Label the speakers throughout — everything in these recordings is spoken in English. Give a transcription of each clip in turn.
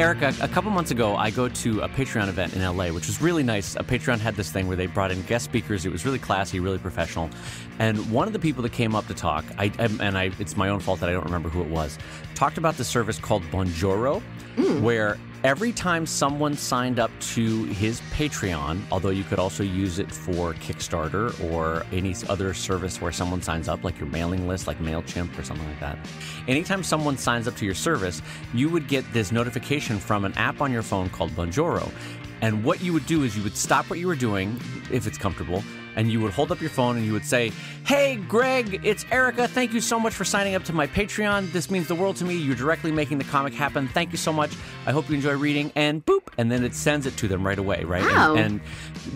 Speaker 1: Erika, a couple months ago, I go to a Patreon event in LA, which was really nice. Patreon had this thing where they brought in guest speakers. It was really classy, really professional. And one of the people that came up to talk, it's my own fault that I don't remember who it was, talked about the service called Bonjoro, where every time someone signed up to his Patreon, although you could also use it for Kickstarter or any other service where someone signs up, like your mailing list, like MailChimp or something like that. Anytime someone signs up to your service, you would get this notification from an app on your phone called Bonjoro. And what you would do is you would stop what you were doing, if it's comfortable, and you would hold up your phone and you would say, "Hey, Greg, it's Erika. Thank you so much for signing up to my Patreon. This means the world to me. You're directly making the comic happen. Thank you so much. I hope you enjoy reading." And boop, and then it sends it to them right away, right?
Speaker 2: Wow.
Speaker 1: And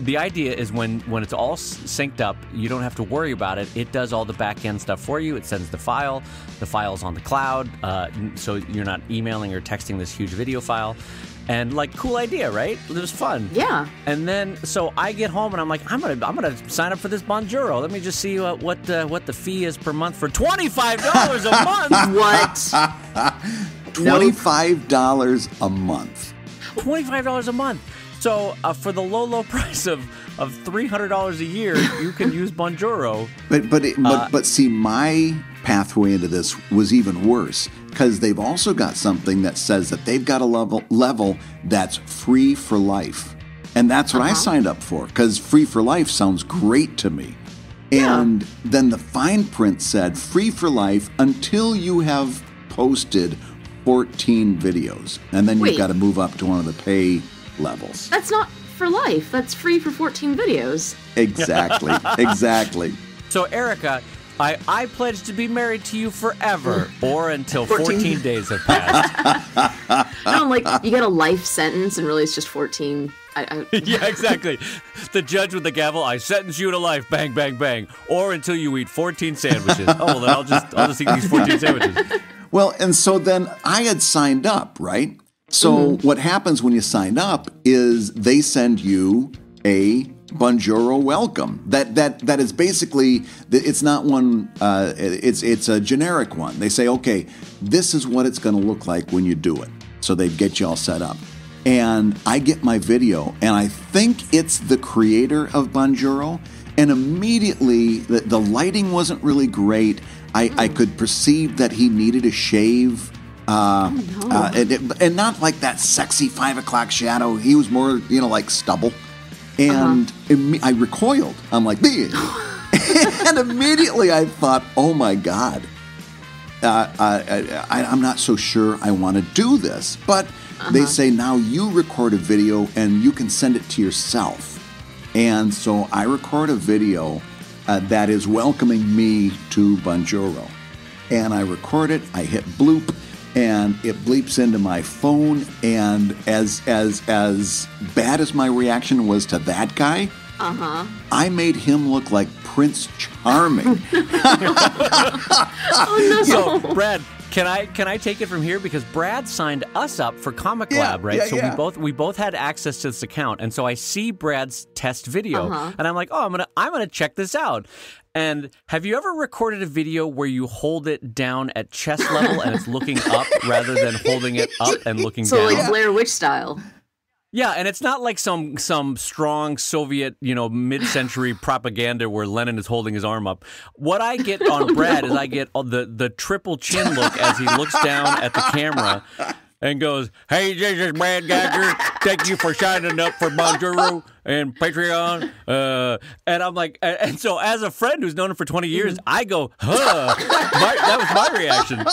Speaker 1: the idea is when it's all synced up, you don't have to worry about it. It does all the back-end stuff for you. It sends the file. The file's on the cloud, so you're not emailing or texting this huge video file. And cool idea, right? It was fun.
Speaker 2: Yeah.
Speaker 1: And then, so I get home and I'm like, I'm gonna sign up for this Bonjoro. Let me just see what the fee is per month for $25 a month.
Speaker 2: What?
Speaker 3: $25 a month.
Speaker 1: $25 a month. So for the low price of $300 a year, you can use Bonjoro.
Speaker 3: But see, my pathway into this was even worse, because they've also got something that says that they've got a level that's free for life. And that's what I signed up for, because free for life sounds great to me. And then the fine print said free for life until you have posted 14 videos. And then you've got to move up to one of the pay levels.
Speaker 2: That's not for life. That's free for 14 videos.
Speaker 3: Exactly. Exactly.
Speaker 1: So, Erika, I pledge to be married to you forever, or until 14 days have passed.
Speaker 2: You get a life sentence, and really it's just 14.
Speaker 1: Yeah, exactly. The judge with the gavel, I sentence you to life, bang, bang, bang, or until you eat 14 sandwiches. Oh, well, then I'll just eat these 14 sandwiches.
Speaker 3: Well, and so then I had signed up, right? So what happens when you sign up is they send you a Bonjoro welcome. That is basically, it's not one, it's a generic one. They say, okay, this is what it's going to look like when you do it. So they get you all set up. And I get my video, and I think it's the creator of Bonjoro, and immediately the lighting wasn't really great. I could perceive that he needed a shave. And not like that sexy 5 o'clock shadow. He was more, like stubble. And I recoiled. I'm like, and immediately I thought, oh my God, I'm not so sure I want to do this. But they say now you record a video and you can send it to yourself. And so I record a video that is welcoming me to Bonjoro. And I record it, I hit bloop, and it bleeps into my phone. And as bad as my reaction was to that guy, I made him look like Prince Charming.
Speaker 2: Oh, no.
Speaker 1: So, Brad, can I take it from here, because Brad signed us up for ComicLab, right? So we both had access to this account, and so I see Brad's test video, and I'm like, oh, I'm gonna check this out. And have you ever recorded a video where you hold it down at chest level and it's looking up rather than holding it up and looking down?
Speaker 2: So like Blair Witch style.
Speaker 1: Yeah, and it's not like some strong Soviet, mid-century propaganda where Lenin is holding his arm up. What I get on Brad is I get the triple chin look as he looks down at the camera and goes, "Hey, this is Brad Gadger. Thank you for signing up for Bonjoro and Patreon." And I'm like, and so as a friend who's known him for 20 years, I go, huh. That was my reaction.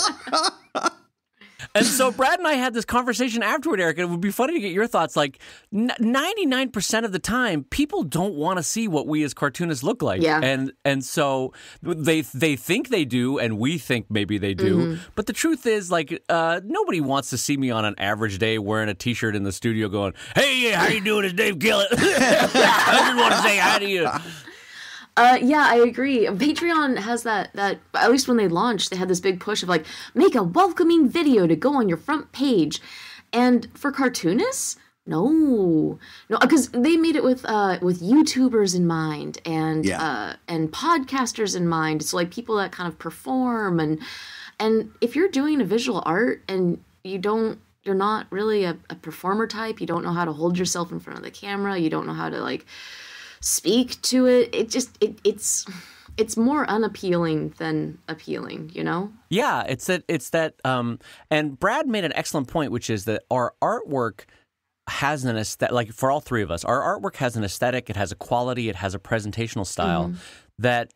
Speaker 1: And so Brad and I had this conversation afterward, Eric, and it would be funny to get your thoughts. Like 99% of the time, people don't want to see what we as cartoonists look like.
Speaker 2: Yeah.
Speaker 1: And so they think they do, and we think maybe they do. But the truth is, nobody wants to see me on an average day wearing a T-shirt in the studio going, "Hey, how you doing? It's Dave Gillett. I just want to say hi to you."
Speaker 2: Yeah, I agree. Patreon has that, at least when they launched, they had this big push of make a welcoming video to go on your front page. And for cartoonists, no, because they made it with YouTubers in mind and podcasters in mind. So people that kind of perform and if you're doing a visual art and you don't not really a performer type. You don't know how to hold yourself in front of the camera. You don't know how to like speak to it. It's more unappealing than appealing, you know?
Speaker 1: Yeah, it's that and Brad made an excellent point, which is that our artwork has an aesthetic, like for all three of us, our artwork has an aesthetic, it has a quality, it has a presentational style that,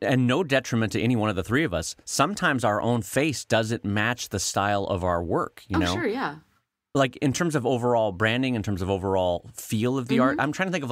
Speaker 1: and no detriment to any one of the three of us, sometimes our own face doesn't match the style of our work, you know?
Speaker 2: Sure, yeah.
Speaker 1: Like in terms of overall branding, in terms of overall feel of the art, I'm trying to think of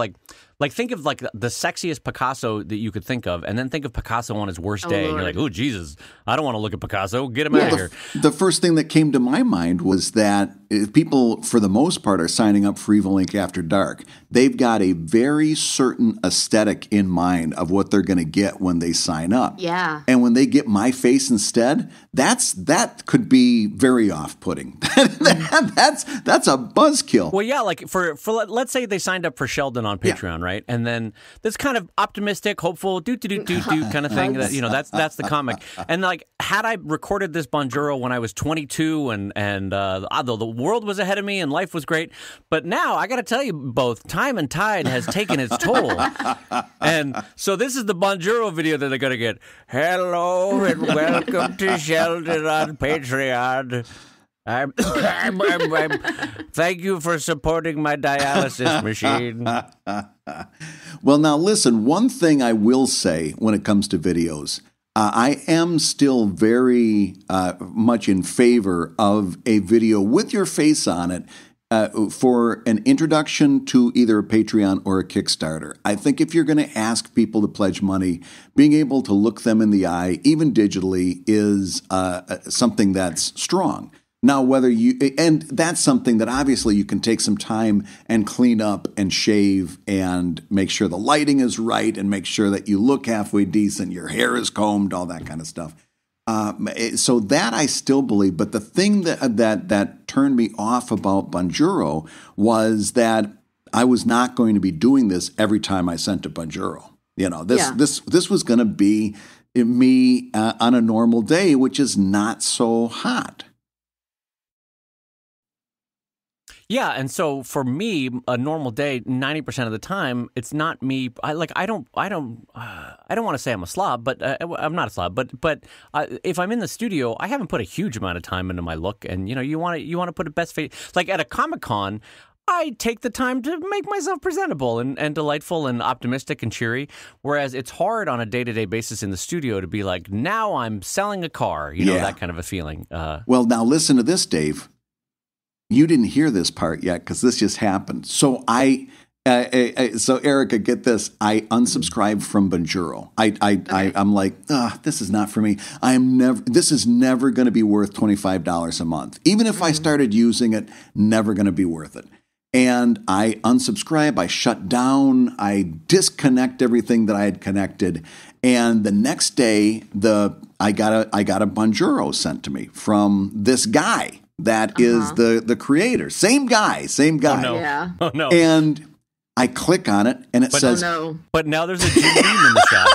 Speaker 1: think of the sexiest Picasso that you could think of, and then think of Picasso on his worst day. And you're like, oh, Jesus, I don't want to look at Picasso. Get him out of here.
Speaker 3: The first thing that came to my mind was that people, for the most part, are signing up for Evil Ink After Dark. They've got a very certain aesthetic in mind of what they're going to get when they sign up.
Speaker 2: Yeah.
Speaker 3: And when they get my face instead, that could be very off-putting. That's a buzzkill.
Speaker 1: Well, yeah, like for let's say they signed up for Sheldon on Patreon, right? And then this kind of optimistic, hopeful, do kind of thing. That, you know, that's the comic. And like, had I recorded this Bonjoro when I was 22, and although the world was ahead of me and life was great, but now I got to tell you both, time and tide has taken its toll. And so this is the Bonjoro video that they're going to get. Hello and welcome to Sheldon on Patreon. Thank you for supporting my dialysis machine.
Speaker 3: Well, now listen, one thing I will say when it comes to videos, I am still very much in favor of a video with your face on it for an introduction to either a Patreon or a Kickstarter. I think if you're going to ask people to pledge money, being able to look them in the eye, even digitally, is something that's strong. Now, and that's something that obviously you can take some time and clean up and shave and make sure the lighting is right and make sure that you look halfway decent, your hair is combed, all that kind of stuff. So that I still believe. But the thing that turned me off about Bonjoro was that I was not going to be doing this every time I sent to Bonjoro. You know, this was going to be me on a normal day, which is not so hot.
Speaker 1: Yeah, and so for me, a normal day, 90% of the time, it's not me. I don't want to say I'm a slob, but I'm not a slob. But if I'm in the studio, I haven't put a huge amount of time into my look, and you know, you want to put a best face. Like at a Comic-Con, I take the time to make myself presentable and delightful and optimistic and cheery. Whereas it's hard on a day-to-day basis in the studio to be like, now I'm selling a car, you know, that kind of a feeling.
Speaker 3: Well, now listen to this, Dave. You didn't hear this part yet because this just happened. So so Erika, get this. I unsubscribed from Bonjoro. I'm like, this is not for me. This is never going to be worth $25 a month. Even if I started using it, never going to be worth it. And I unsubscribe. I shut down. I disconnect everything that I had connected. And the next day, I got a Bonjoro sent to me from this guy. That is the creator. Same guy.
Speaker 1: Oh, no.
Speaker 2: Yeah.
Speaker 1: Oh, no.
Speaker 3: And I click on it, and it says...
Speaker 2: Oh, no.
Speaker 1: But now there's a Jim Beam in the shot.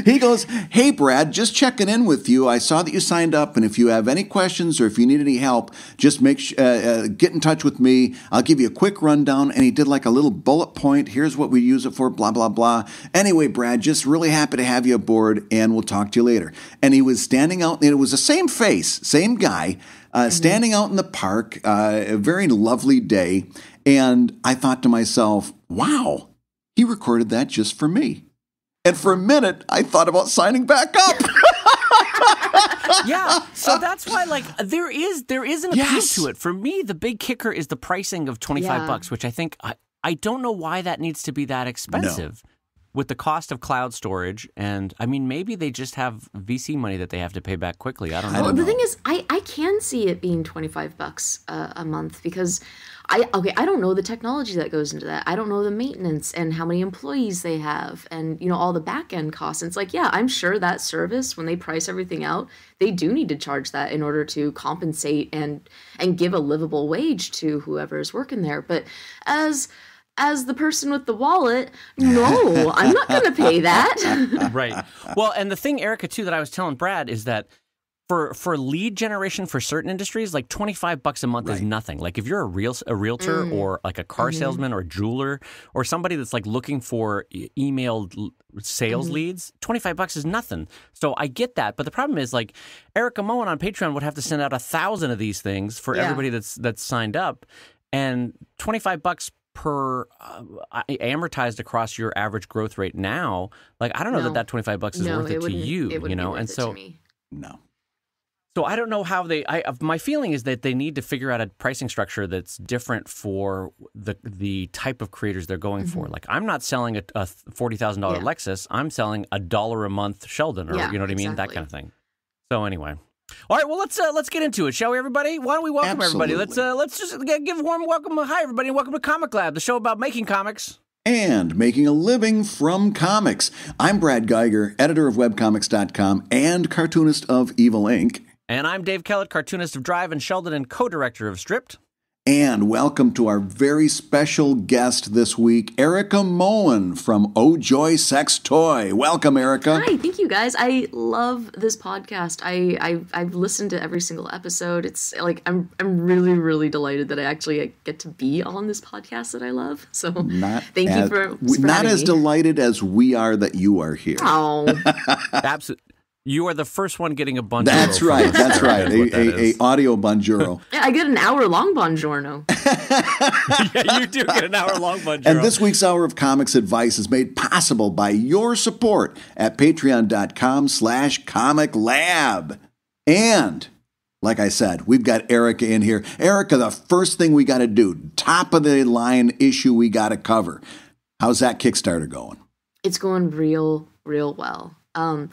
Speaker 3: He goes, hey, Brad, just checking in with you. I saw that you signed up, and if you have any questions or if you need any help, just get in touch with me. I'll give you a quick rundown. And he did like a little bullet point. Here's what we use it for, blah, blah, blah. Anyway, Brad, just really happy to have you aboard, and we'll talk to you later. And he was standing out, and it was the same face, same guy, standing out in the park, a very lovely day. And I thought to myself, wow, he recorded that just for me. And for a minute, I thought about signing back up.
Speaker 1: Yeah, so that's why, like, there is an appeal to it. For me, the big kicker is the pricing of $25, which I think I don't know why that needs to be that expensive. No. With the cost of cloud storage, and I mean, maybe they just have VC money that they have to pay back quickly. I don't know.
Speaker 2: Well, the thing is, I can see it being $25 a month because I don't know the technology that goes into that. I don't know the maintenance and how many employees they have, and you know, all the back end costs. And it's like, yeah, I'm sure that service, when they price everything out, they do need to charge that in order to compensate and give a livable wage to whoever is working there. But as the person with the wallet, no, I'm not going to pay that.
Speaker 1: Right. Well, and the thing, Erika, too, that I was telling Brad is that for lead generation for certain industries, like $25 a month is nothing. Like if you're a realtor or like a car salesman or a jeweler or somebody that's like looking for emailed sales leads, $25 is nothing. So I get that, but the problem is like Erika Moen on Patreon would have to send out 1,000 of these things for everybody that's signed up, and $25 per amortized across your average growth rate now. Like I don't know that $25 is worth it to you, you know, and so
Speaker 3: no.
Speaker 1: So I don't know how my feeling is that they need to figure out a pricing structure that's different for the type of creators they're going for. Like I'm not selling a $40,000 Lexus. I'm selling $1 a month Sheldon, or you know what I mean? That kind of thing. So anyway. All right, well, let's get into it, shall we, everybody? Why don't we welcome everybody? Let's just give a warm welcome. Hi, everybody, and welcome to ComicLab, the show about making comics.
Speaker 3: And making a living from comics. I'm Brad Geiger, editor of webcomics.com and cartoonist of Evil Inc.
Speaker 1: And I'm Dave Kellett, cartoonist of Drive and Sheldon and co-director of Stripped.
Speaker 3: And welcome to our very special guest this week, Erika Moen from Oh Joy Sex Toy. Welcome, Erika.
Speaker 2: Hi, thank you guys. I love this podcast. I've listened to every single episode. It's like I'm really, really delighted that I actually get to be on this podcast that I love. So thank you for
Speaker 3: not as
Speaker 2: me.
Speaker 3: Delighted as we are that you are here.
Speaker 2: Oh,
Speaker 1: absolutely. You are the first one getting a Bonjoro.
Speaker 3: That's right. That's right. A audio Bonjoro.
Speaker 2: Yeah, I get an hour-long Bonjoro.
Speaker 1: Yeah, you do get an hour-long Bonjoro.
Speaker 3: And this week's Hour of Comics Advice is made possible by your support at patreon.com/ComicLab. And, like I said, we've got Erika in here. Erika, the first thing we got to do, top of the line issue we got to cover. How's that Kickstarter going?
Speaker 2: It's going real well. We're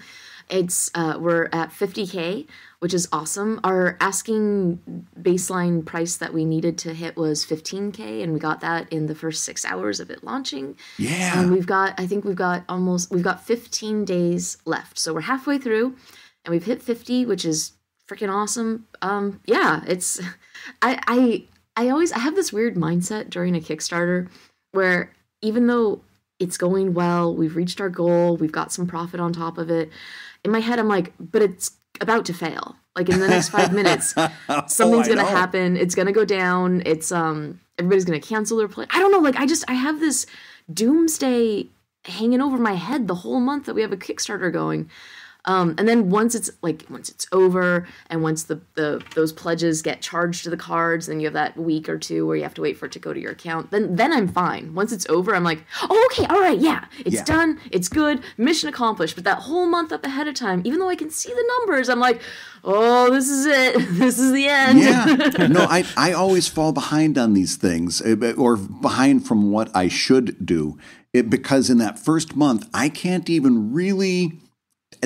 Speaker 2: at 50K, which is awesome. Our asking baseline price that we needed to hit was 15K, and we got that in the first 6 hours of it launching.
Speaker 3: Yeah.
Speaker 2: And we've got 15 days left. So we're halfway through, and we've hit 50, which is freaking awesome. It's, I have this weird mindset during a Kickstarter where even though it's going well, we've reached our goal, we've got some profit on top of it, in my head I'm like, but it's about to fail. Like in the next 5 minutes, something's going to happen. It's going to go down. It's everybody's going to cancel their play. I don't know. Like I have this doomsday hanging over my head the whole month that we have a Kickstarter going. And then once it's over, and once those pledges get charged to the cards, then you have that week or two where you have to wait for it to go to your account. Then I'm fine. Once it's over, I'm like, oh, okay, all right, yeah, it's done, it's good, mission accomplished. But that whole month up ahead of time, even though I can see the numbers, I'm like, oh, this is it. This is the end.
Speaker 3: Yeah. No, I always fall behind on these things, or behind from what I should do, because in that first month, I can't even really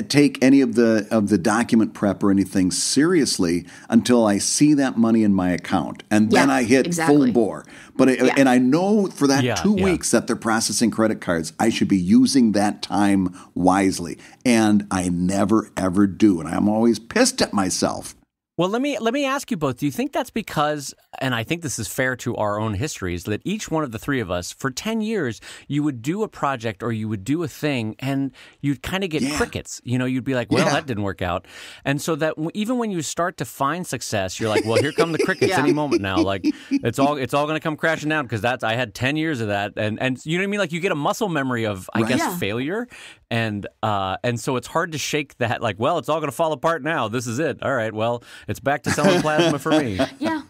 Speaker 3: take any of the document prep or anything seriously until I see that money in my account, and then I hit full bore. But and I know for that 2 weeks that they're processing credit cards, I should be using that time wisely, and I never ever do, and I'm always pissed at myself.
Speaker 1: Well, let me ask you both. Do you think that's because, and I think this is fair to our own histories, that each one of the three of us, for 10 years, you would do a project or you would do a thing and you'd kind of get crickets. You know, you'd be like, well, that didn't work out. And so that even when you start to find success, you're like, well, here come the crickets any moment now. Like it's all going to come crashing down because I had 10 years of that. And you know what I mean? Like you get a muscle memory of, I guess, failure. And so it's hard to shake that, like, well, it's all going to fall apart now. This is it. All right, well, it's back to selling plasma for me.
Speaker 2: Yeah.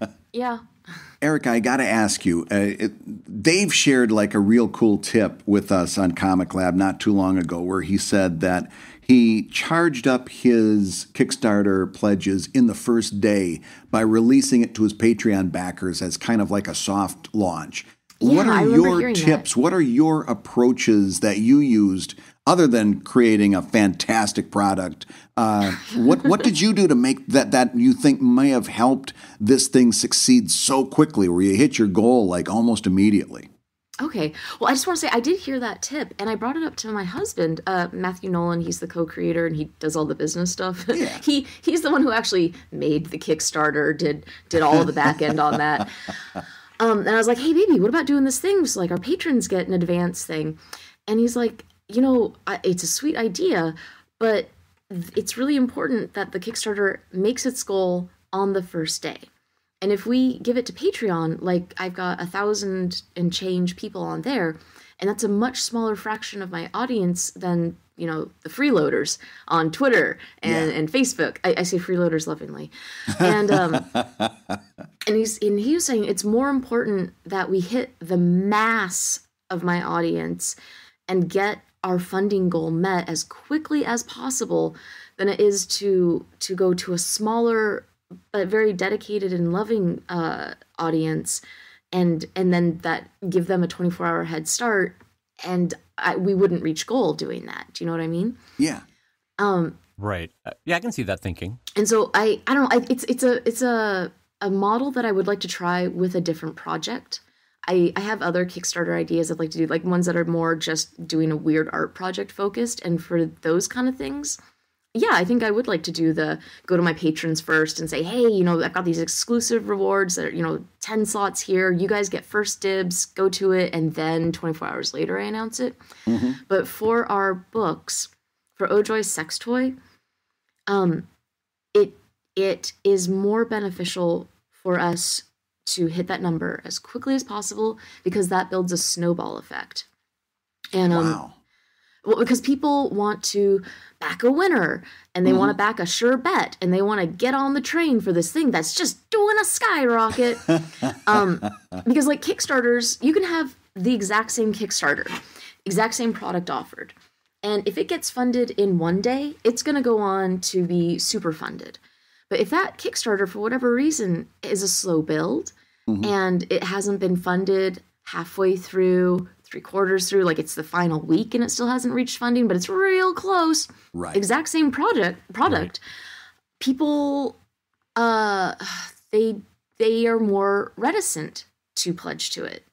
Speaker 3: Erika, I got to ask you, Dave shared like a real cool tip with us on ComicLab not too long ago where he said that he charged up his Kickstarter pledges in the first day by releasing it to his Patreon backers as kind of like a soft launch. What are your tips? What are your approaches that you used other than creating a fantastic product? What did you do to make that you think may have helped this thing succeed so quickly where you hit your goal like almost immediately?
Speaker 2: Okay. Well, I just want to say I did hear that tip, and I brought it up to my husband, Matthew Nolan. He's the co-creator, and he does all the business stuff. Yeah. He's the one who actually made the Kickstarter, did all of the back end on that. And I was like, hey, baby, what about doing this thing so like our patrons get an advance thing? And he's like, you know, it's a sweet idea, but it's really important that the Kickstarter makes its goal on the first day. And if we give it to Patreon, like I've got 1,000 and change people on there, and that's a much smaller fraction of my audience than, you know, the freeloaders on Twitter and Facebook. I say freeloaders lovingly. And he was saying it's more important that we hit the mass of my audience and get our funding goal met as quickly as possible than it is to go to a smaller but very dedicated and loving audience, and then that give them a 24-hour head start, and we wouldn't reach goal doing that. Do you know what I mean?
Speaker 3: Yeah.
Speaker 1: Right. Yeah, I can see that thinking.
Speaker 2: And so I don't know. It's a model that I would like to try with a different project. I have other Kickstarter ideas I'd like to do, like ones that are more just doing a weird art project focused, and for those kind of things. Yeah, I think I would like to do go to my patrons first and say, hey, you know, I've got these exclusive rewards that are, you know, 10 slots here. You guys get first dibs, go to it, and then 24 hours later I announce it. Mm-hmm. But for our books, for Ojoy's sex toy, it is more beneficial for us to hit that number as quickly as possible, because that builds a snowball effect. And
Speaker 3: wow.
Speaker 2: Well, because people want to back a winner, and they want to back a sure bet, and they want to get on the train for this thing that's just doing a skyrocket. Because like Kickstarters, you can have the exact same Kickstarter, exact same product offered. And if it gets funded in one day, it's going to go on to be super funded. But if that Kickstarter, for whatever reason, is a slow build, and it hasn't been funded halfway through, 3/4 through, like it's the final week and it still hasn't reached funding, but it's real close.
Speaker 3: Right.
Speaker 2: Exact same product. Right. People, they are more reticent to pledge to it,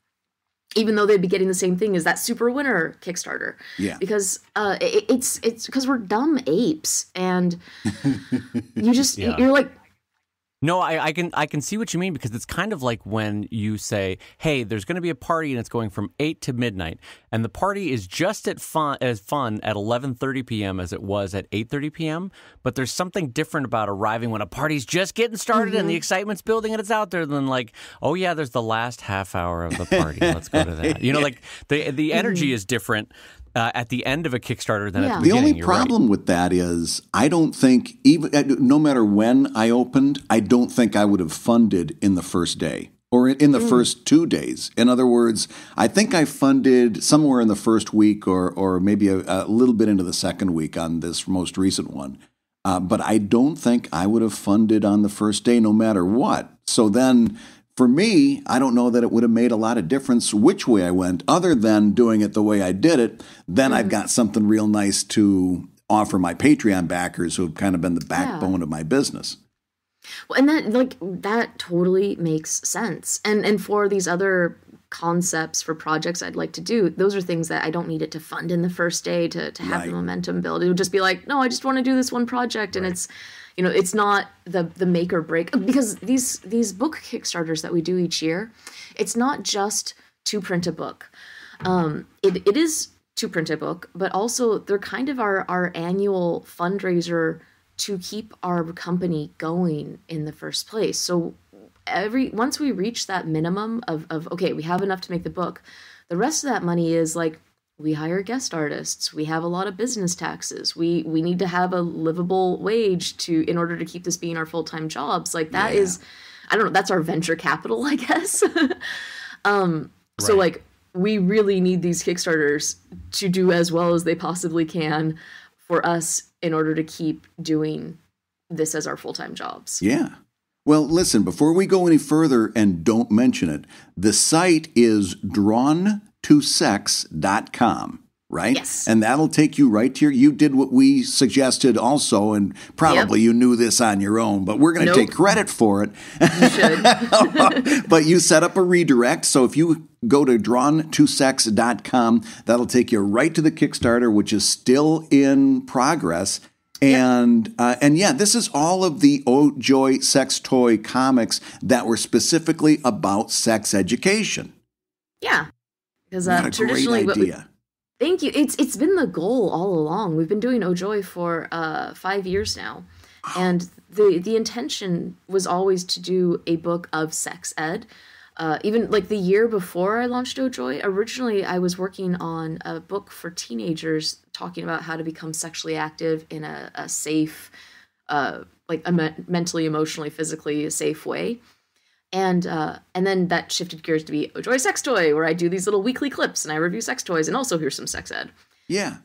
Speaker 2: even though they'd be getting the same thing as that super winner Kickstarter. Yeah. Because it's because we're dumb apes, and you just you're like.
Speaker 1: No, I can see what you mean, because it's kind of like when you say, hey, there's going to be a party and it's going from 8 to midnight, and the party is just as fun at 11:30 p.m. as it was at 8:30 p.m., but there's something different about arriving when a party's just getting started and the excitement's building and it's out there than like, oh yeah, there's the last half hour of the party. Let's go to that. You know, like the energy is different at the end of a Kickstarter than at the beginning.
Speaker 3: The only problem with that is I don't think, even no matter when I opened, I don't think I would have funded in the first day or in the first 2 days. In other words, I think I funded somewhere in the first week or maybe a little bit into the second week on this most recent one. But I don't think I would have funded on the first day no matter what. So then, for me, I don't know that it would have made a lot of difference which way I went, other than doing it the way I did it. Then I've got something real nice to offer my Patreon backers, who have kind of been the backbone of my business.
Speaker 2: Well, and that totally makes sense. And for these other concepts for projects I'd like to do, those are things that I don't need it to fund in the first day to have the momentum build. It would just be like, no, I just want to do this one project, and it's. You know, it's not the make or break, because these book Kickstarters that we do each year, it's not just to print a book. It is to print a book, but also they're kind of our annual fundraiser to keep our company going in the first place. So once we reach that minimum of okay, we have enough to make the book, the rest of that money is like, we hire guest artists. We have a lot of business taxes. We need to have a livable wage in order to keep this being our full-time jobs. Like that is, I don't know, that's our venture capital, I guess. So like we really need these Kickstarters to do as well as they possibly can for us in order to keep doing this as our full-time jobs.
Speaker 3: Yeah. Well, listen, before we go any further, and don't mention it, the site is drawntosex.com, right?
Speaker 2: Yes.
Speaker 3: And that'll take you right to you did what we suggested also, and probably you knew this on your own, but we're going to take credit for it.
Speaker 2: You should.
Speaker 3: But you set up a redirect, so if you go to drawntosex.com, that'll take you right to the Kickstarter, which is still in progress. And yeah, this is all of the Oh Joy sex toy comics that were specifically about sex education.
Speaker 2: Yeah, because
Speaker 3: what a
Speaker 2: traditionally,
Speaker 3: great idea.
Speaker 2: Thank you. It's been the goal all along. We've been doing Ojoy for 5 years now, and the intention was always to do a book of sex ed. Even like the year before I launched Ojoy, originally I was working on a book for teenagers talking about how to become sexually active in a safe, mentally, emotionally, physically safe way. And then that shifted gears to be Ojoy Sex Toy, where I do these little weekly clips and I review sex toys, and also here's some sex ed.
Speaker 3: Yeah.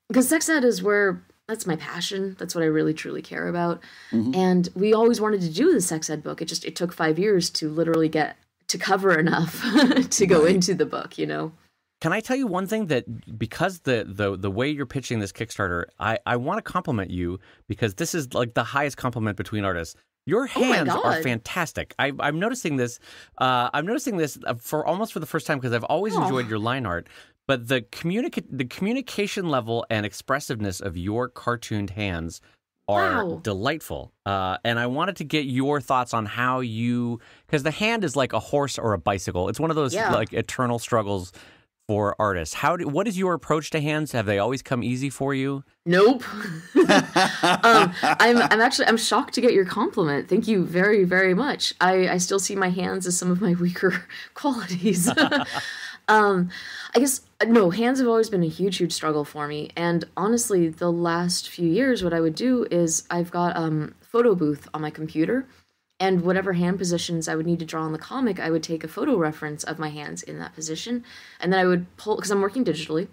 Speaker 2: Because sex ed is where that's my passion. That's what I really truly care about. And we always wanted to do the sex ed book. It took 5 years to literally get to cover enough to go into the book, you know.
Speaker 1: Can I tell you one thing that because the way you're pitching this Kickstarter, I want to compliment you because this is like the highest compliment between artists. Your hands are fantastic. I'm noticing this. I'm noticing this for the first time because I've always enjoyed your line art. But the communication level and expressiveness of your cartooned hands are delightful. And I wanted to get your thoughts on how because the hand is like a horse or a bicycle. It's one of those like eternal struggles for artists. What is your approach to hands? Have they always come easy for you?
Speaker 2: Nope. I'm shocked to get your compliment. Thank you very, very much. I still see my hands as some of my weaker qualities. I guess, no, hands have always been a huge, huge struggle for me. And honestly, the last few years, what I would do is I've got photo booth on my computer. And whatever hand positions I would need to draw on the comic, I would take a photo reference of my hands in that position. And then I would pull, because I'm working digitally,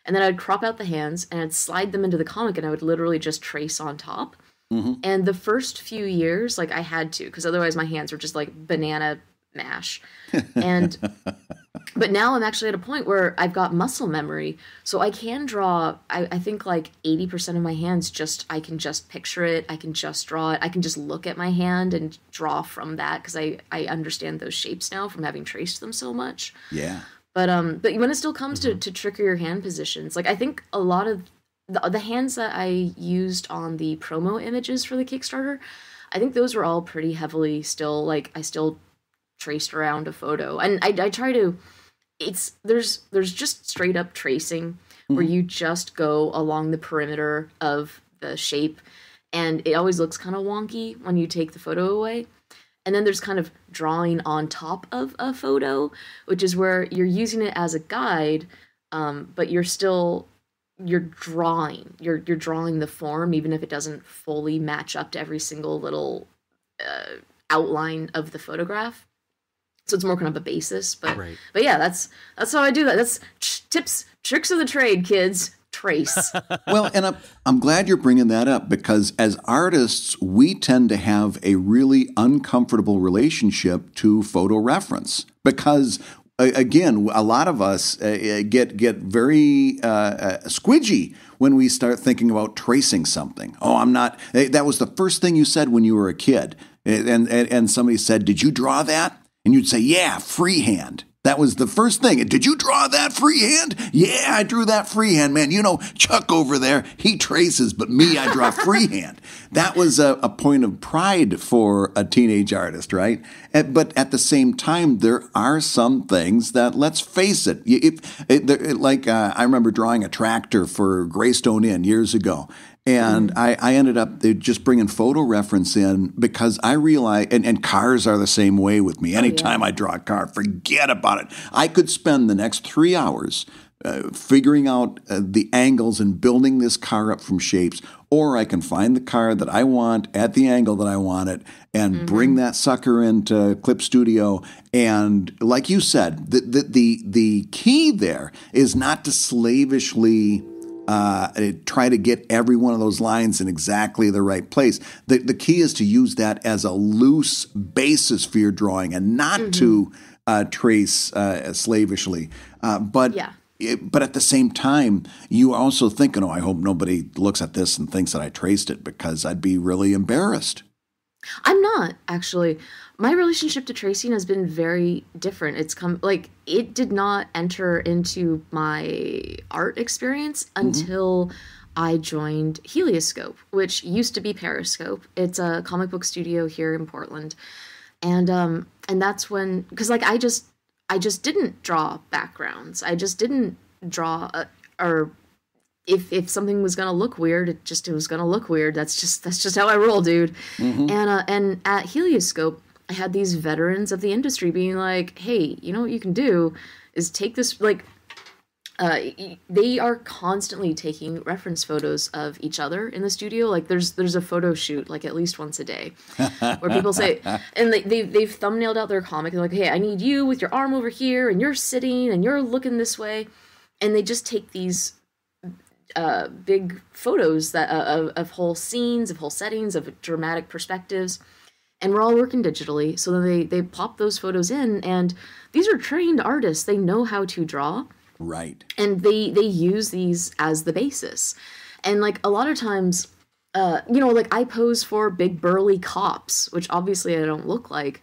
Speaker 2: and then I'd crop out the hands and I'd slide them into the comic and I would literally just trace on top. And the first few years, like I had to, because otherwise my hands were just like banana mash. But now I'm actually at a point where I've got muscle memory, so I can draw. I think like 80% of my hands I can just picture it, I can just draw it, I can just look at my hand and draw from that because I understand those shapes now from having traced them so much.
Speaker 3: Yeah.
Speaker 2: But when it still comes to trickier hand positions, like I think a lot of the hands that I used on the promo images for the Kickstarter, I think those were all pretty heavily still, like I still traced around a photo. And I try to, there's just straight up tracing where you just go along the perimeter of the shape, and it always looks kind of wonky when you take the photo away. And then there's kind of drawing on top of a photo, which is where you're using it as a guide, but you're drawing the form, even if it doesn't fully match up to every single little outline of the photograph. So it's more kind of a basis, but yeah, that's how I do that. That's tricks of the trade, kids. Trace.
Speaker 3: Well, and I'm glad you're bringing that up because as artists, we tend to have a really uncomfortable relationship to photo reference because, again, a lot of us get very squidgy when we start thinking about tracing something. Oh, I'm not. That was the first thing you said when you were a kid, and somebody said, "Did you draw that?" And you'd say, "Yeah, freehand." That was the first thing. Did you draw that freehand? Yeah, I drew that freehand, man. You know, Chuck over there, he traces, but me, I draw freehand. That was a point of pride for a teenage artist, right? But at the same time, there are some things that, let's face it, I remember drawing a tractor for Greystone Inn years ago. And I ended up just bringing photo reference in because I realized, and cars are the same way with me. Anytime I draw a car, forget about it. I could spend the next 3 hours figuring out the angles and building this car up from shapes, or I can find the car that I want at the angle that I want it and bring that sucker into Clip Studio. And like you said, the key there is not to slavishly try to get every one of those lines in exactly the right place. The key is to use that as a loose basis for your drawing and not to trace slavishly. But at the same time, you also thinking, I hope nobody looks at this and thinks that I traced it because I'd be really embarrassed.
Speaker 2: I'm not, actually. My relationship to tracing has been very different. It did not enter into my art experience until I joined Helioscope, which used to be Periscope. It's a comic book studio here in Portland. And that's when, because I just didn't draw backgrounds. I just didn't draw are if something was gonna look weird, it was gonna look weird. That's just how I roll, dude. And at Helioscope, I had these veterans of the industry being like, hey, you know what you can do is take this, like, they are constantly taking reference photos of each other in the studio. Like there's a photo shoot like at least once a day where people say, and they've thumbnailed out their comic. They're like, hey, I need you with your arm over here and you're sitting and you're looking this way. And they just take these big photos that of whole scenes, of whole settings, of dramatic perspectives. And we're all working digitally. So then they plop those photos in, and these are trained artists. They know how to draw.
Speaker 3: Right.
Speaker 2: And they use these as the basis. And like a lot of times, like I pose for big burly cops, which obviously I don't look like.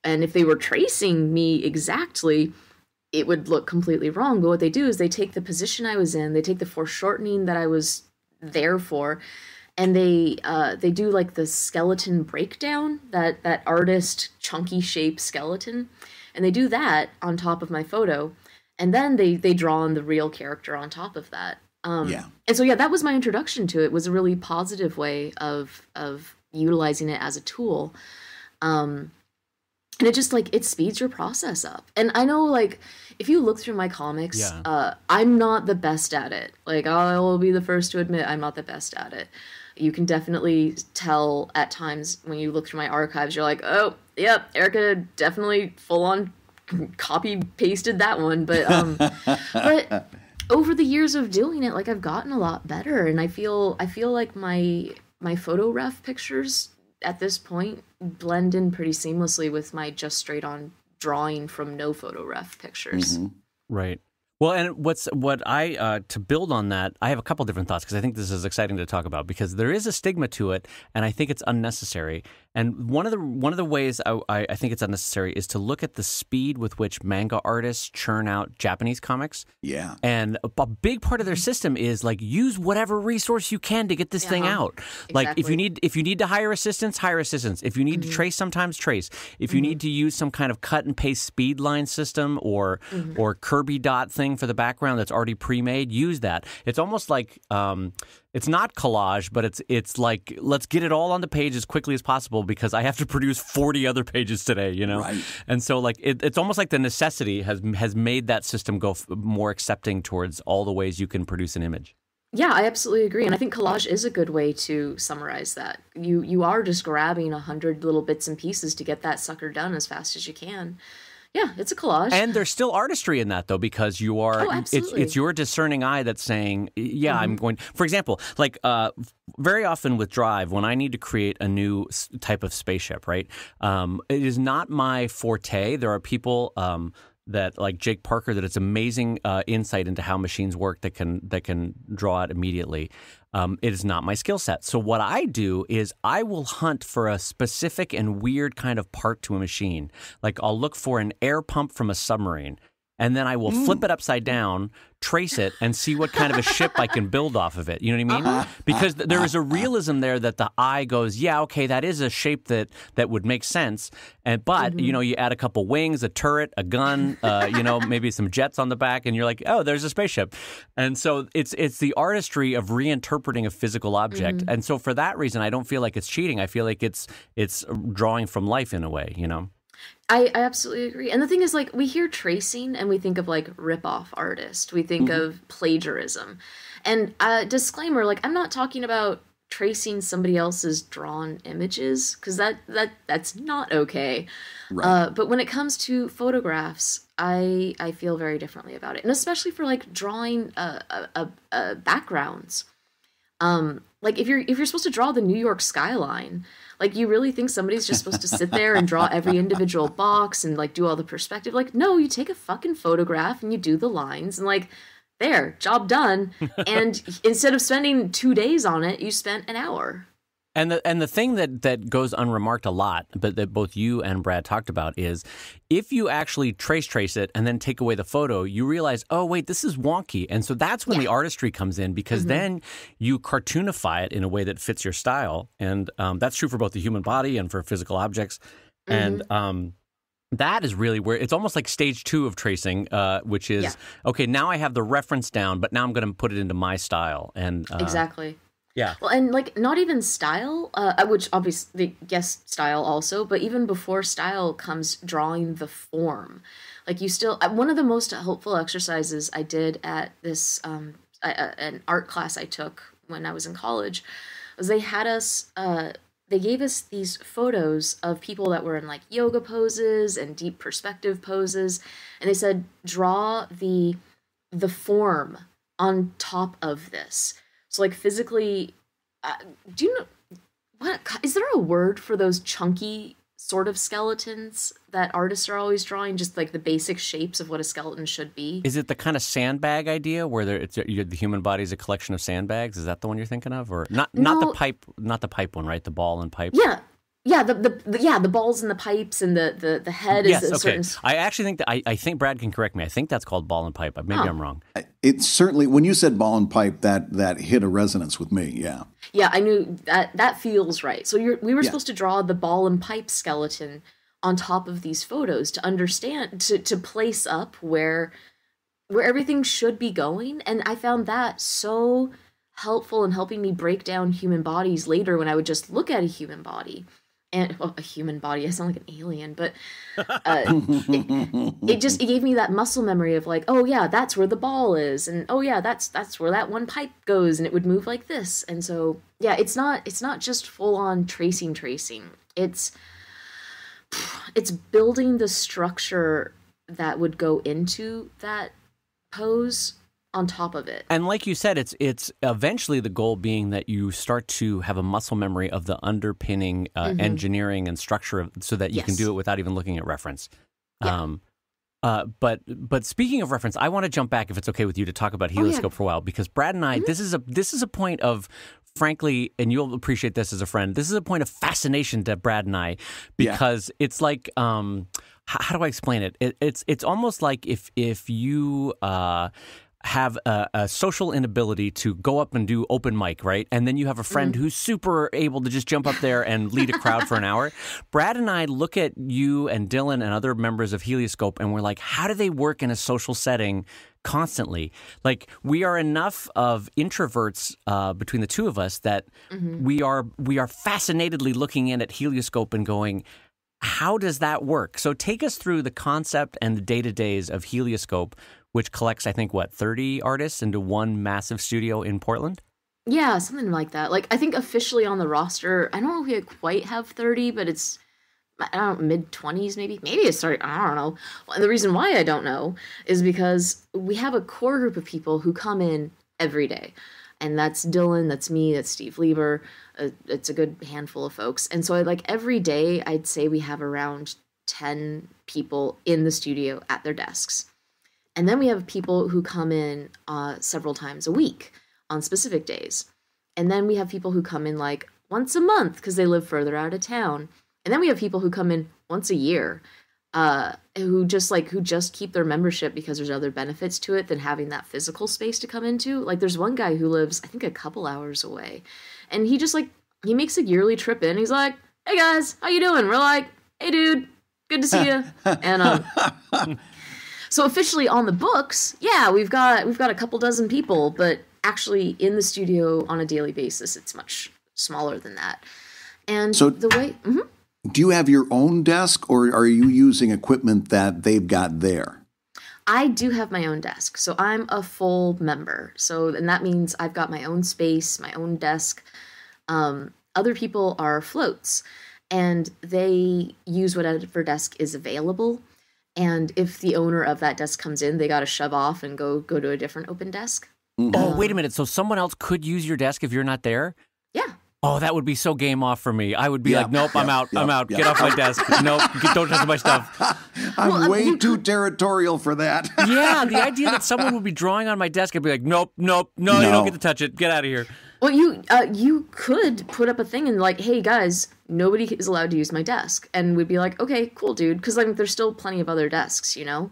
Speaker 2: And if they were tracing me exactly, it would look completely wrong. But what they do is they take the position I was in, they take the foreshortening that I was there for, and they do like the skeleton breakdown, that artist chunky shape skeleton. And they do that on top of my photo. And then they draw on the real character on top of that. And so, yeah, that was my introduction to it. It was a really positive way of utilizing it as a tool. And it just, like, it speeds your process up. And I know, like, if you look through my comics, I'm not the best at it. Like, I will be the first to admit I'm not the best at it. You can definitely tell at times when you look through my archives, you're like, oh, yep, Erika definitely full on copy pasted that one, but over the years of doing it, like I've gotten a lot better, and I feel like my photo ref pictures at this point blend in pretty seamlessly with my just straight on drawing from no photo ref pictures.
Speaker 1: Right. Well, and what I to build on that, I have a couple different thoughts because I think this is exciting to talk about because there is a stigma to it, and I think it's unnecessary. And one of the ways I think it's unnecessary is to look at the speed with which manga artists churn out Japanese comics. Yeah. And a big part of their system is like use whatever resource you can to get this thing out. Exactly. Like if you need to hire assistants, hire assistants. If you need to trace, sometimes trace. If you need to use some kind of cut and paste speed line system or Kirby dot thing for the background that's already pre-made, use that. It's almost like it's not collage, but it's like let's get it all on the page as quickly as possible because I have to produce 40 other pages today, you know? Right. And so like it's almost like the necessity has made that system go more accepting towards all the ways you can produce an image.
Speaker 2: Yeah, I absolutely agree. And I think collage is a good way to summarize that. You are just grabbing 100 little bits and pieces to get that sucker done as fast as you can. Yeah, it's a collage.
Speaker 1: And there's still artistry in that, though, because you are, it's your discerning eye that's saying, yeah, I'm going, for example, like very often with Drive, when I need to create a new type of spaceship, right, it is not my forte. There are people that like Jake Parker, that it's amazing insight into how machines work that can draw it immediately. It is not my skill set. So what I do is I will hunt for a specific and weird kind of part to a machine. Like I'll look for an air pump from a submarine, and then I will flip it upside down, trace it, and see what kind of a ship I can build off of it. You know what I mean? Because there is a realism there that the eye goes, yeah, okay, that is a shape that would make sense. But you know, you add a couple wings, a turret, a gun, maybe some jets on the back, and you're like, oh, there's a spaceship. And so it's the artistry of reinterpreting a physical object. And so for that reason, I don't feel like it's cheating. I feel like it's drawing from life in a way, you know?
Speaker 2: I absolutely agree. And the thing is, like, we hear tracing and we think of, like, rip-off artist. We think of plagiarism. And disclaimer, like, I'm not talking about tracing somebody else's drawn images, because that's not okay. Right. But when it comes to photographs, I feel very differently about it. And especially for, like, drawing backgrounds. Like, if you're supposed to draw the New York skyline, like, you really think somebody's just supposed to sit there and draw every individual box and, like, do all the perspective? Like, no, you take a fucking photograph and you do the lines and, like, there, job done. And instead of spending 2 days on it, you spent an hour.
Speaker 1: And the thing that goes unremarked a lot, but that both you and Brad talked about, is if you actually trace it and then take away the photo, you realize, oh, wait, this is wonky. And so that's when the artistry comes in, because then you cartoonify it in a way that fits your style. And that's true for both the human body and for physical objects. And That is really where it's almost like stage 2 of tracing, which is, okay, now I have the reference down, but now I'm going to put it into my style. And
Speaker 2: exactly.
Speaker 1: Yeah.
Speaker 2: Well, and like not even style, which obviously, yes, style also, but even before style comes drawing the form. Like you still, one of the most helpful exercises I did at this, an art class I took when I was in college was they had us, they gave us these photos of people that were in like yoga poses and deep perspective poses. And they said, draw the form on top of this. So like physically, do you know, what, is there a word for those chunky sort of skeletons that artists are always drawing, just like the basic shapes of what a skeleton should be?
Speaker 1: Is it the kind of sandbag idea where the human body is a collection of sandbags? Is that the one you're thinking of, or not the pipe one, right? The ball and pipe.
Speaker 2: Yeah, the balls and the pipes and the head is a certain.
Speaker 1: I actually think that I think Brad can correct me. I think that's called ball and pipe. Maybe I'm wrong.
Speaker 3: It's certainly, when you said ball and pipe, that hit a resonance with me. Yeah.
Speaker 2: Yeah, I knew that feels right. So we were supposed to draw the ball and pipe skeleton on top of these photos to understand, to place up where everything should be going. And I found that so helpful in helping me break down human bodies later when I would just look at a human body. And a human body, I sound like an alien, but it gave me that muscle memory of like, oh yeah, that's where the ball is, and oh yeah, that's where that one pipe goes, and it would move like this. And so yeah, it's not just full on tracing. It's building the structure that would go into that pose on top of it.
Speaker 1: And like you said, it's eventually the goal being that you start to have a muscle memory of the underpinning engineering and structure so that you can do it without even looking at reference.
Speaker 2: Yeah.
Speaker 1: But speaking of reference, I want to jump back, if it's okay with you, to talk about helioscope for a while, because Brad and I, this is a point of, frankly, and you'll appreciate this as a friend, this is a point of fascination to Brad and I, because it's like, how do I explain it? It's almost like if you have a social inability to go up and do open mic, right? And then you have a friend who's super able to just jump up there and lead a crowd for an hour. Brad and I look at you and Dylan and other members of Helioscope, and we're like, how do they work in a social setting constantly? Like, we are enough of introverts between the two of us that we are fascinatedly looking in at Helioscope and going, how does that work? So take us through the concept and the day-to-days of Helioscope, which collects, I think, 30 artists into one massive studio in Portland?
Speaker 2: Yeah, something like that. Like, I think officially on the roster, I don't know if we quite have 30, but it's, I don't know, mid-20s maybe? Maybe it's starting, I don't know. And the reason why I don't know is because we have a core group of people who come in every day. And that's Dylan, that's me, that's Steve Lieber. It's a good handful of folks. And so, like, every day, I'd say we have around 10 people in the studio at their desks. And then we have people who come in several times a week on specific days. And then we have people who come in like once a month because they live further out of town. And then we have people who come in once a year who just keep their membership because there's other benefits to it than having that physical space to come into. Like, there's one guy who lives, I think, a couple hours away. And he just he makes a yearly trip in. He's like, hey guys, how you doing? We're like, hey dude, good to see you. And so officially on the books, yeah, we've got a couple dozen people, but actually in the studio on a daily basis, it's much smaller than that. And
Speaker 3: so
Speaker 2: the way,
Speaker 3: do you have your own desk, or are you using equipment that they've got there?
Speaker 2: I do have my own desk, so I'm a full member. And that means I've got my own space, my own desk. Other people are floats, and they use whatever desk is available. And if the owner of that desk comes in, they got to shove off and go to a different open desk.
Speaker 1: Oh, wait a minute. So someone else could use your desk if you're not there?
Speaker 2: Yeah.
Speaker 1: Oh, that would be so game off for me. I would be like, nope, I'm out. I'm out. Get off my desk. Nope, don't touch my stuff.
Speaker 3: I'm way too territorial for that.
Speaker 1: Yeah, the idea that someone would be drawing on my desk, I'd be like, nope, no, you don't get to touch it. Get out of here.
Speaker 2: Well, you could put up a thing and like, hey guys, nobody is allowed to use my desk, and we'd be like, okay, cool, dude, because there's still plenty of other desks, you know.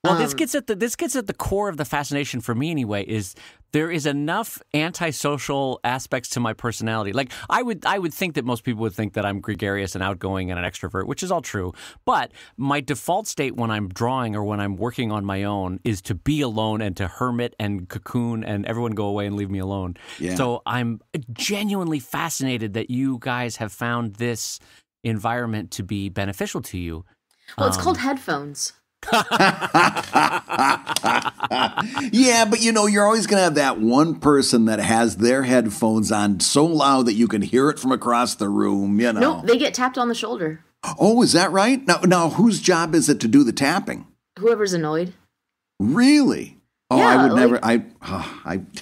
Speaker 1: Well, this gets at the core of the fascination for me anyway. Is there is enough antisocial aspects to my personality. Like I would think that most people would think that I'm gregarious and outgoing and an extrovert, which is all true. But my default state when I'm drawing or when I'm working on my own is to be alone and to hermit and cocoon and everyone go away and leave me alone. Yeah. So I'm genuinely fascinated that you guys have found this environment to be beneficial to you.
Speaker 2: Well, it's called headphones.
Speaker 3: Yeah, but you're always going to have that one person that has their headphones on so loud that you can hear it from across the room,
Speaker 2: Nope, they get tapped on the shoulder.
Speaker 3: Oh, is that right? Now whose job is it to do the tapping?
Speaker 2: Whoever's annoyed.
Speaker 3: Really? Oh, yeah, I would never.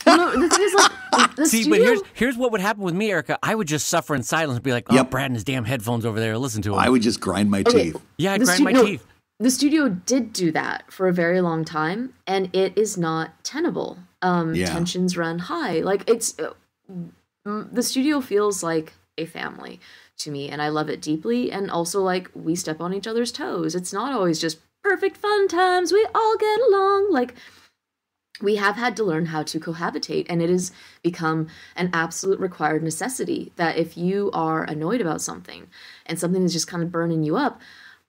Speaker 2: No, the thing is, like, the
Speaker 1: See,
Speaker 2: studio...
Speaker 1: but here's what would happen with me, Erica. I would just suffer in silence and be like, "Oh, Brad and his damn headphones over there. Listen to him."
Speaker 3: I would just grind my teeth.
Speaker 1: Yeah, I grind my teeth.
Speaker 2: The studio did do that for a very long time, and it is not tenable. Tensions run high. Like the studio feels like a family to me, and I love it deeply. And also, like, we step on each other's toes. It's not always just perfect fun times. We all get along. Like, we have had to learn how to cohabitate, and it has become an absolute required necessity that if you are annoyed about something and something is just kind of burning you up,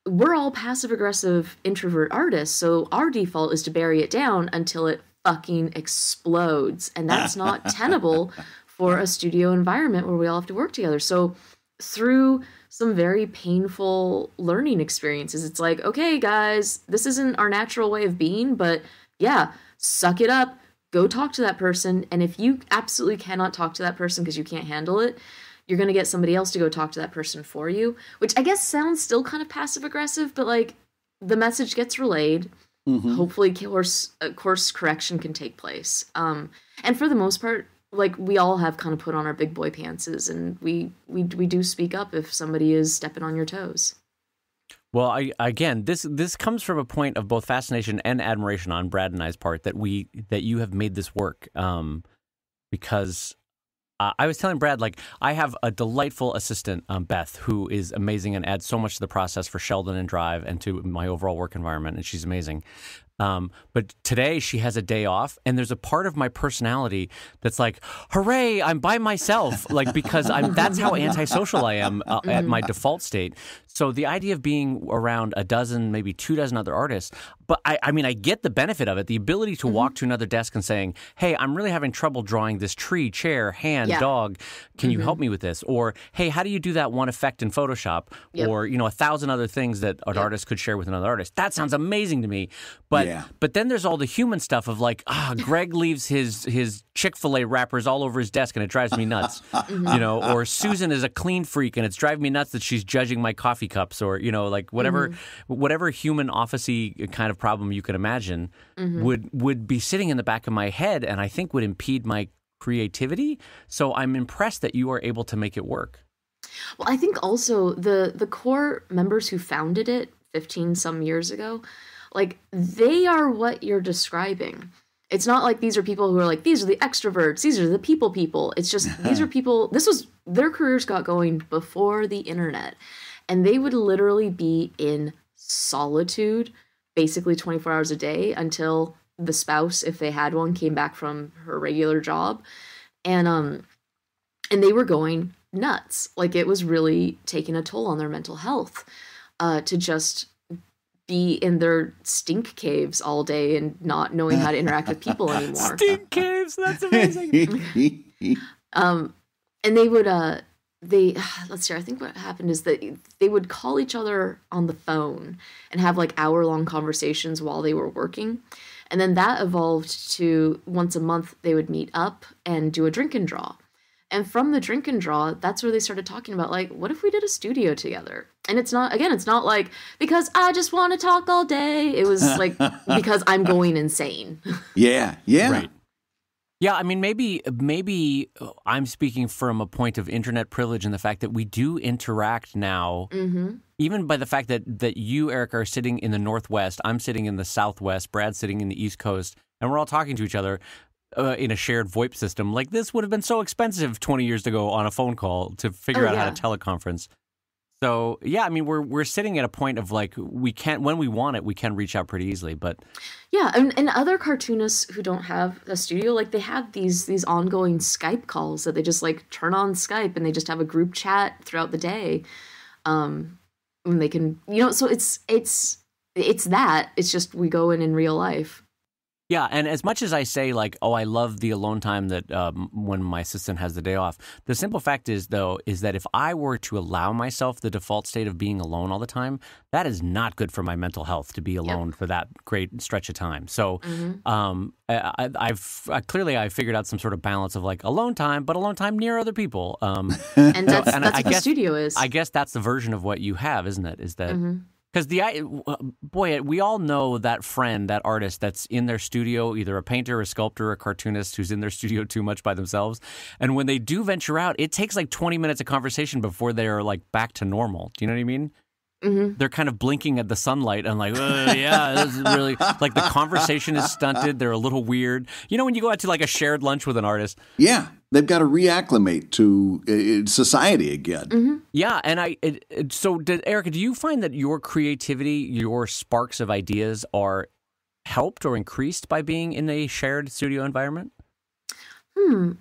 Speaker 2: we're all passive-aggressive introvert artists, so our default is to bury it down until it fucking explodes, and that's not tenable for a studio environment where we all have to work together. So through some very painful learning experiences, it's like, okay, guys, this isn't our natural way of being, but yeah, suck it up, go talk to that person, and if you absolutely cannot talk to that person because you can't handle it, you're going to get somebody else to go talk to that person for you, which I guess sounds still kind of passive-aggressive, but, like, the message gets relayed. Mm-hmm. Hopefully course correction can take place. And for the most part, like, we all have kind of put on our big boy pantses, and we do speak up if somebody is stepping on your toes.
Speaker 1: Well, again, this comes from a point of both fascination and admiration on Brad and I's part that you have made this work, because I was telling Brad, like, I have a delightful assistant, Beth, who is amazing and adds so much to the process for Sheldon and Drive and to my overall work environment, and she's amazing. But today she has a day off, and there's a part of my personality that's like, hooray, I'm by myself, like, because that's how antisocial I am at my default state. So the idea of being around a dozen, maybe 24 other artists, but I mean, I get the benefit of it, the ability to walk to another desk and saying, hey, I'm really having trouble drawing this tree, chair, hand, dog. Can you help me with this? Or, hey, how do you do that one effect in Photoshop? Yep. Or, 1,000 other things that an artist could share with another artist. That sounds amazing to me. But then there's all the human stuff of like, Greg leaves his Chick-fil-A wrappers all over his desk and it drives me nuts. Or Susan is a clean freak and it's driving me nuts that she's judging my coffee cups, or, like whatever human office-y kind of problem you could imagine would be sitting in the back of my head and I think would impede my creativity. So I'm impressed that you are able to make it work.
Speaker 2: Well, I think also the core members who founded it 15 some years ago, like, they are what you're describing. It's not like these are people who are like, these are the extroverts, these are the people. It's just, these are people, their careers got going before the internet. And they would literally be in solitude, basically 24 hours a day, until the spouse, if they had one, came back from her regular job. And they were going nuts. Like, it was really taking a toll on their mental health, to just be in their stink caves all day and not knowing how to interact with people anymore.
Speaker 1: Stink caves, that's amazing.
Speaker 2: And they would let's see, I think what happened is that they would call each other on the phone and have like hour-long conversations while they were working. And then that evolved to once a month they would meet up and do a drink and draw. And from the drink and draw, that's where they started talking about, like, what if we did a studio together? And it's not like, because I just want to talk all day. It was like, because I'm going insane.
Speaker 3: Yeah.
Speaker 1: Right. Yeah, I mean, maybe I'm speaking from a point of internet privilege and the fact that we do interact now, even by the fact that you, Erika, are sitting in the Northwest, I'm sitting in the Southwest, Brad's sitting in the East Coast, and we're all talking to each other in a shared VoIP system. Like, this would have been so expensive 20 years ago on a phone call to figure out how to teleconference. So yeah, I mean, we're sitting at a point of like we can't, when we want it, we can reach out pretty easily. But
Speaker 2: Yeah, and other cartoonists who don't have a studio, like they have these ongoing Skype calls that they just like turn on Skype and they just have a group chat throughout the day. When they can, so it's that. It's just we go in real life.
Speaker 1: yeah, and as much as I say, like, oh, I love the alone time that when my assistant has the day off, the simple fact is, though, is that if I were to allow myself the default state of being alone all the time, that is not good for my mental health to be alone for that great stretch of time. So I've figured out some sort of balance of like alone time, but alone time near other people.
Speaker 2: And that's what the studio is.
Speaker 1: I guess that's the version of what you have, isn't it? Is that... Because we all know that friend, that artist that's in their studio, either a painter, a sculptor, a cartoonist who's in their studio too much by themselves. And when they do venture out, it takes like 20 minutes of conversation before they're like back to normal. Do you know what I mean? They're kind of blinking at the sunlight and like, yeah, this is really like the conversation is stunted. They're a little weird. When you go out to like a shared lunch with an artist.
Speaker 3: Yeah, they've got to reacclimate to society again.
Speaker 1: Yeah, and Erika, do you find that your creativity, your sparks of ideas are helped or increased by being in a shared studio environment?
Speaker 2: Well,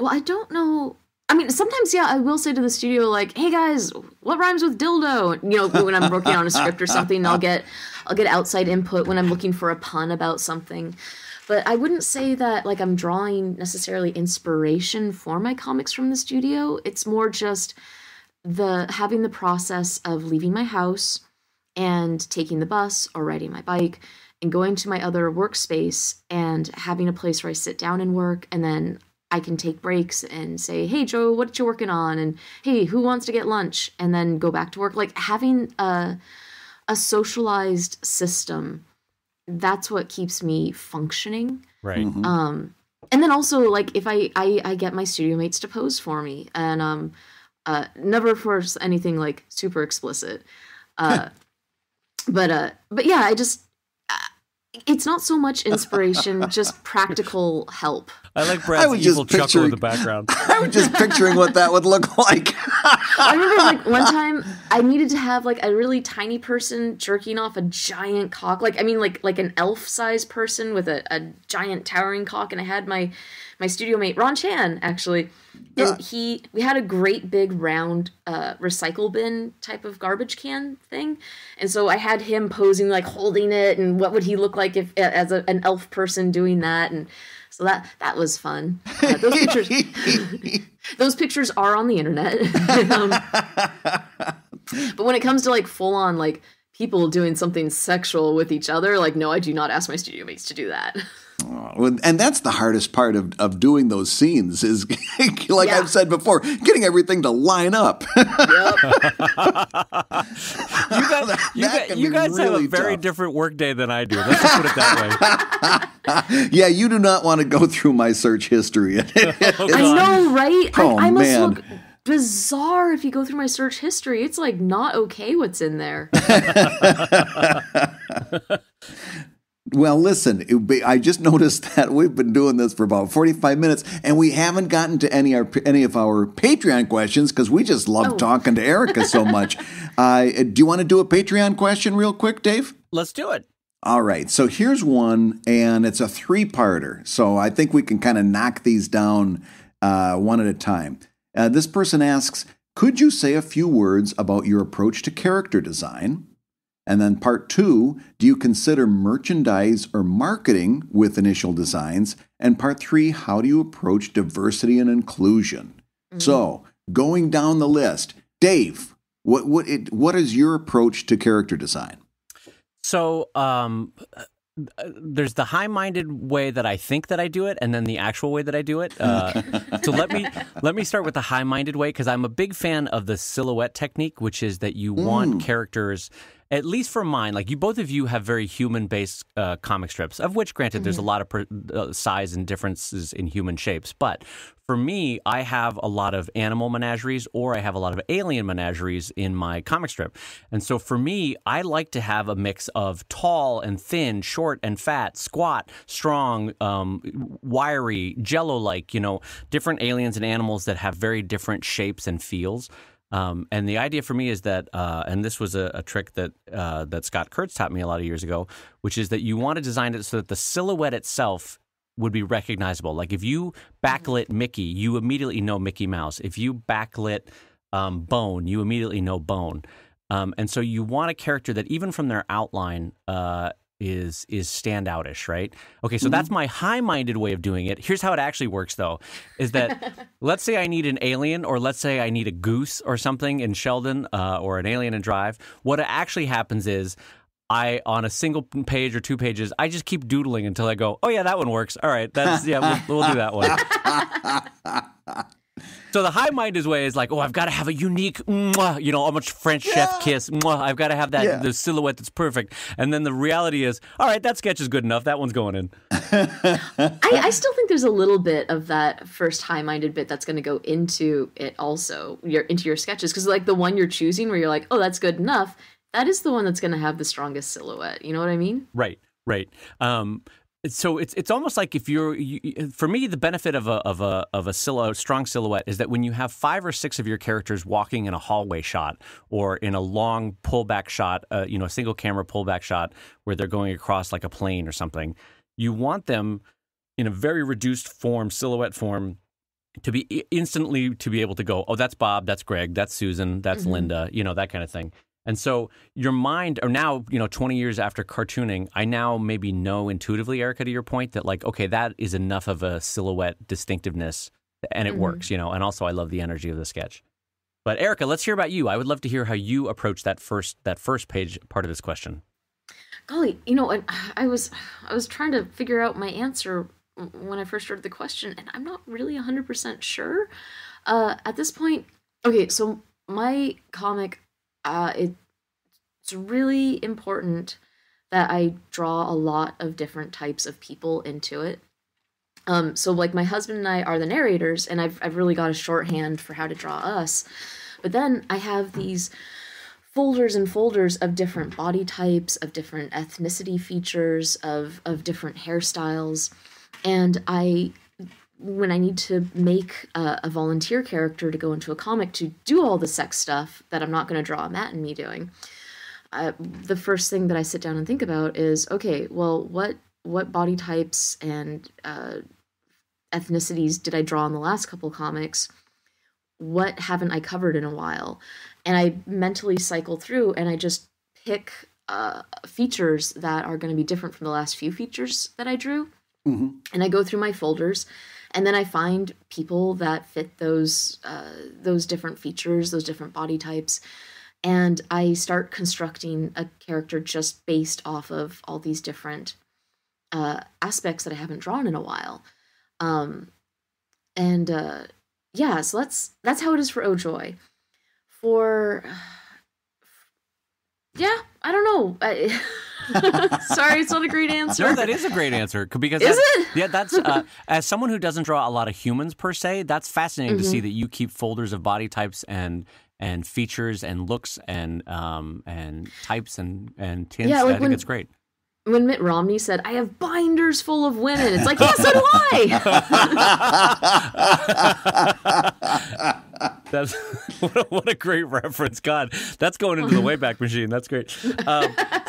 Speaker 2: I don't know. I mean, sometimes, yeah, I will say to the studio, like, "Hey guys, what rhymes with dildo?" When I'm working on a script or something, I'll get outside input when I'm looking for a pun about something. But I wouldn't say that like I'm drawing necessarily inspiration for my comics from the studio. It's more just having the process of leaving my house and taking the bus or riding my bike and going to my other workspace and having a place where I sit down and work, and then I can take breaks and say, "Hey, Joe, what you working on?" And, "Hey, who wants to get lunch?" And then go back to work. Like having a socialized system, that's what keeps me functioning.
Speaker 1: Right.
Speaker 2: And then also, like, if I get my studio mates to pose for me, and never for anything like super explicit. But yeah, I just it's not so much inspiration, just practical help.
Speaker 1: I like Brad's evil chuckle in the background.
Speaker 3: I was just picturing what that would look like.
Speaker 2: I remember like one time I needed to have like a really tiny person jerking off a giant cock. Like, I mean, like an elf-sized person with a giant towering cock. And I had my studio mate, Ron Chan, actually. And we had a great big round recycle bin type of garbage can thing. And so I had him posing, like holding it, and what would he look like if as an elf person doing that. And so that was fun. Those pictures are on the internet. But when it comes to like full on like people doing something sexual with each other, like, no, I do not ask my studio mates to do that.
Speaker 3: And that's the hardest part of doing those scenes is, like I've said before, getting everything to line up.
Speaker 2: Yep.
Speaker 1: You guys have a very different workday than I do. Let's just put it that
Speaker 3: way. Yeah, you do not want to go through my search history.
Speaker 2: I know, right?
Speaker 3: Oh,
Speaker 2: I must
Speaker 3: man.
Speaker 2: look bizarre if you go through my search history. It's like not okay what's in there.
Speaker 3: Well, listen, I just noticed that we've been doing this for about 45 minutes, and we haven't gotten to any of our Patreon questions because we just love talking to Erika so much. Do you want to do a Patreon question real quick, Dave?
Speaker 1: Let's do it.
Speaker 3: All right, so here's one, and it's a three-parter, so I think we can kind of knock these down one at a time. This person asks, could you say a few words about your approach to character design? And then part 2, do you consider merchandise or marketing with initial designs? And part 3, how do you approach diversity and inclusion? Mm-hmm. So, going down the list, Dave, what is your approach to character design?
Speaker 1: So, there's the high-minded way that I think that I do it, and then the actual way that I do it. So let me start with the high-minded way, because I'm a big fan of the silhouette technique, which is that you want characters. At least for mine, like both of you have very human-based comic strips, of which, granted, there's a lot of size and differences in human shapes. But for me, I have a lot of animal menageries, or I have a lot of alien menageries in my comic strip. And so for me, I like to have a mix of tall and thin, short and fat, squat, strong, wiry, jello-like, different aliens and animals that have very different shapes and feels. And the idea for me is that, and this was a trick that Scott Kurtz taught me a lot of years ago, which is that you want to design it so that the silhouette itself would be recognizable. Like if you backlit Mickey, you immediately know Mickey Mouse. If you backlit Bone, you immediately know Bone. And so you want a character that even from their outline is standoutish, right? Okay, so that's my high-minded way of doing it. Here's how it actually works, though, is that let's say I need an alien, or let's say I need a goose or something in Sheldon, or an alien in Drive. What actually happens is on a single page or 2 pages, I just keep doodling until I go, oh yeah, that one works. All right, we'll do that one. So the high-minded way is like, oh, I've got to have a unique, almost French chef kiss. I've got to have that the silhouette that's perfect. And then the reality is, all right, that sketch is good enough. That one's going in.
Speaker 2: I still think there's a little bit of that first high-minded bit that's going to go into it also, into your sketches. Because like the one you're choosing where you're like, oh, that's good enough, that is the one that's going to have the strongest silhouette. You know what I mean?
Speaker 1: Right. So it's almost like for me, the benefit of a strong silhouette is that when you have 5 or 6 of your characters walking in a hallway shot or in a long pullback shot, a single camera pullback shot where they're going across like a plane or something, you want them in a very reduced form, silhouette form, to be instantly to be able to go, oh, that's Bob, that's Greg, that's Susan, that's Linda, that kind of thing. And so your mind, or now, 20 years after cartooning, I now maybe know intuitively, Erika, to your point, that like, okay, that is enough of a silhouette distinctiveness and it works, and also I love the energy of the sketch. But Erika, let's hear about you. I would love to hear how you approach that first page part of this question.
Speaker 2: Golly, I was trying to figure out my answer when I first started the question, and I'm not really 100% sure. At this point, okay, so my comic, it's really important that I draw a lot of different types of people into it. So like my husband and I are the narrators, and I've really got a shorthand for how to draw us. But then I have these folders and folders of different body types, of different ethnicity features, of different hairstyles. And when I need to make a volunteer character to go into a comic to do all the sex stuff that I'm not going to draw Matt and me doing, the first thing that I sit down and think about is, okay, well, what body types and ethnicities did I draw in the last couple comics? What haven't I covered in a while? And I mentally cycle through and I just pick features that are going to be different from the last few features that I drew. And I go through my folders, and then I find people that fit those different features, those different body types, and I start constructing a character just based off of all these different aspects that I haven't drawn in a while. So that's how it is for Oh Joy. I don't know. Sorry, it's not a great answer.
Speaker 1: No, that is a great answer because
Speaker 2: is it?
Speaker 1: Yeah, that's as someone who doesn't draw a lot of humans per se, that's fascinating to see that you keep folders of body types and features and looks and types and tints.
Speaker 2: Yeah, like
Speaker 1: I think it's great.
Speaker 2: When Mitt Romney said, "I have binders full of women," it's like, yeah, so do I.
Speaker 1: That's what a great reference. God, that's going into the Wayback Machine. That's great.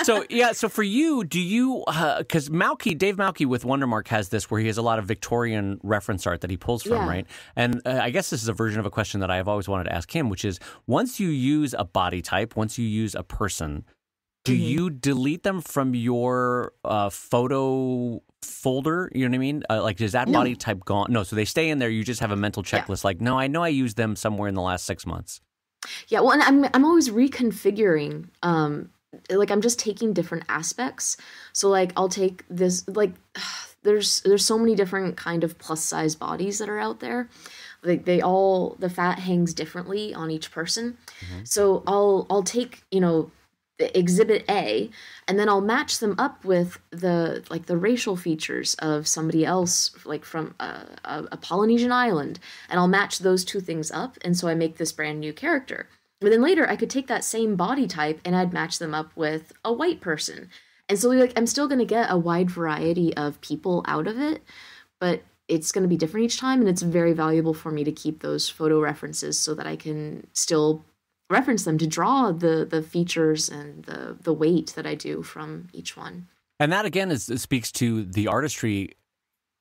Speaker 1: So for you, do you, because Dave Malky with Wondermark has this where he has a lot of Victorian reference art that he pulls from, right? And I guess this is a version of a question that I've always wanted to ask him, which is, once you use a body type, once you use a person, do you delete them from your photo folder? You know what I mean? Like, is that body type gone? No, so they stay in there. You just have a mental checklist. Like, no, I know I used them somewhere in the last 6 months.
Speaker 2: Yeah, well, and I'm always reconfiguring. Like, I'm just taking different aspects. So, like, I'll take this. Like, there's so many different kind of plus size bodies that are out there. Like, the fat hangs differently on each person. So I'll take Exhibit A, and then I'll match them up with the racial features of somebody else, like from a Polynesian island, and I'll match those two things up, and so I make this brand new character. But then later I could take that same body type and I'd match them up with a white person, and so I'm still going to get a wide variety of people out of it, but it's going to be different each time, and it's very valuable for me to keep those photo references so that I can still reference them to draw the features and the weight that I do from each one.
Speaker 1: And that again speaks to the artistry.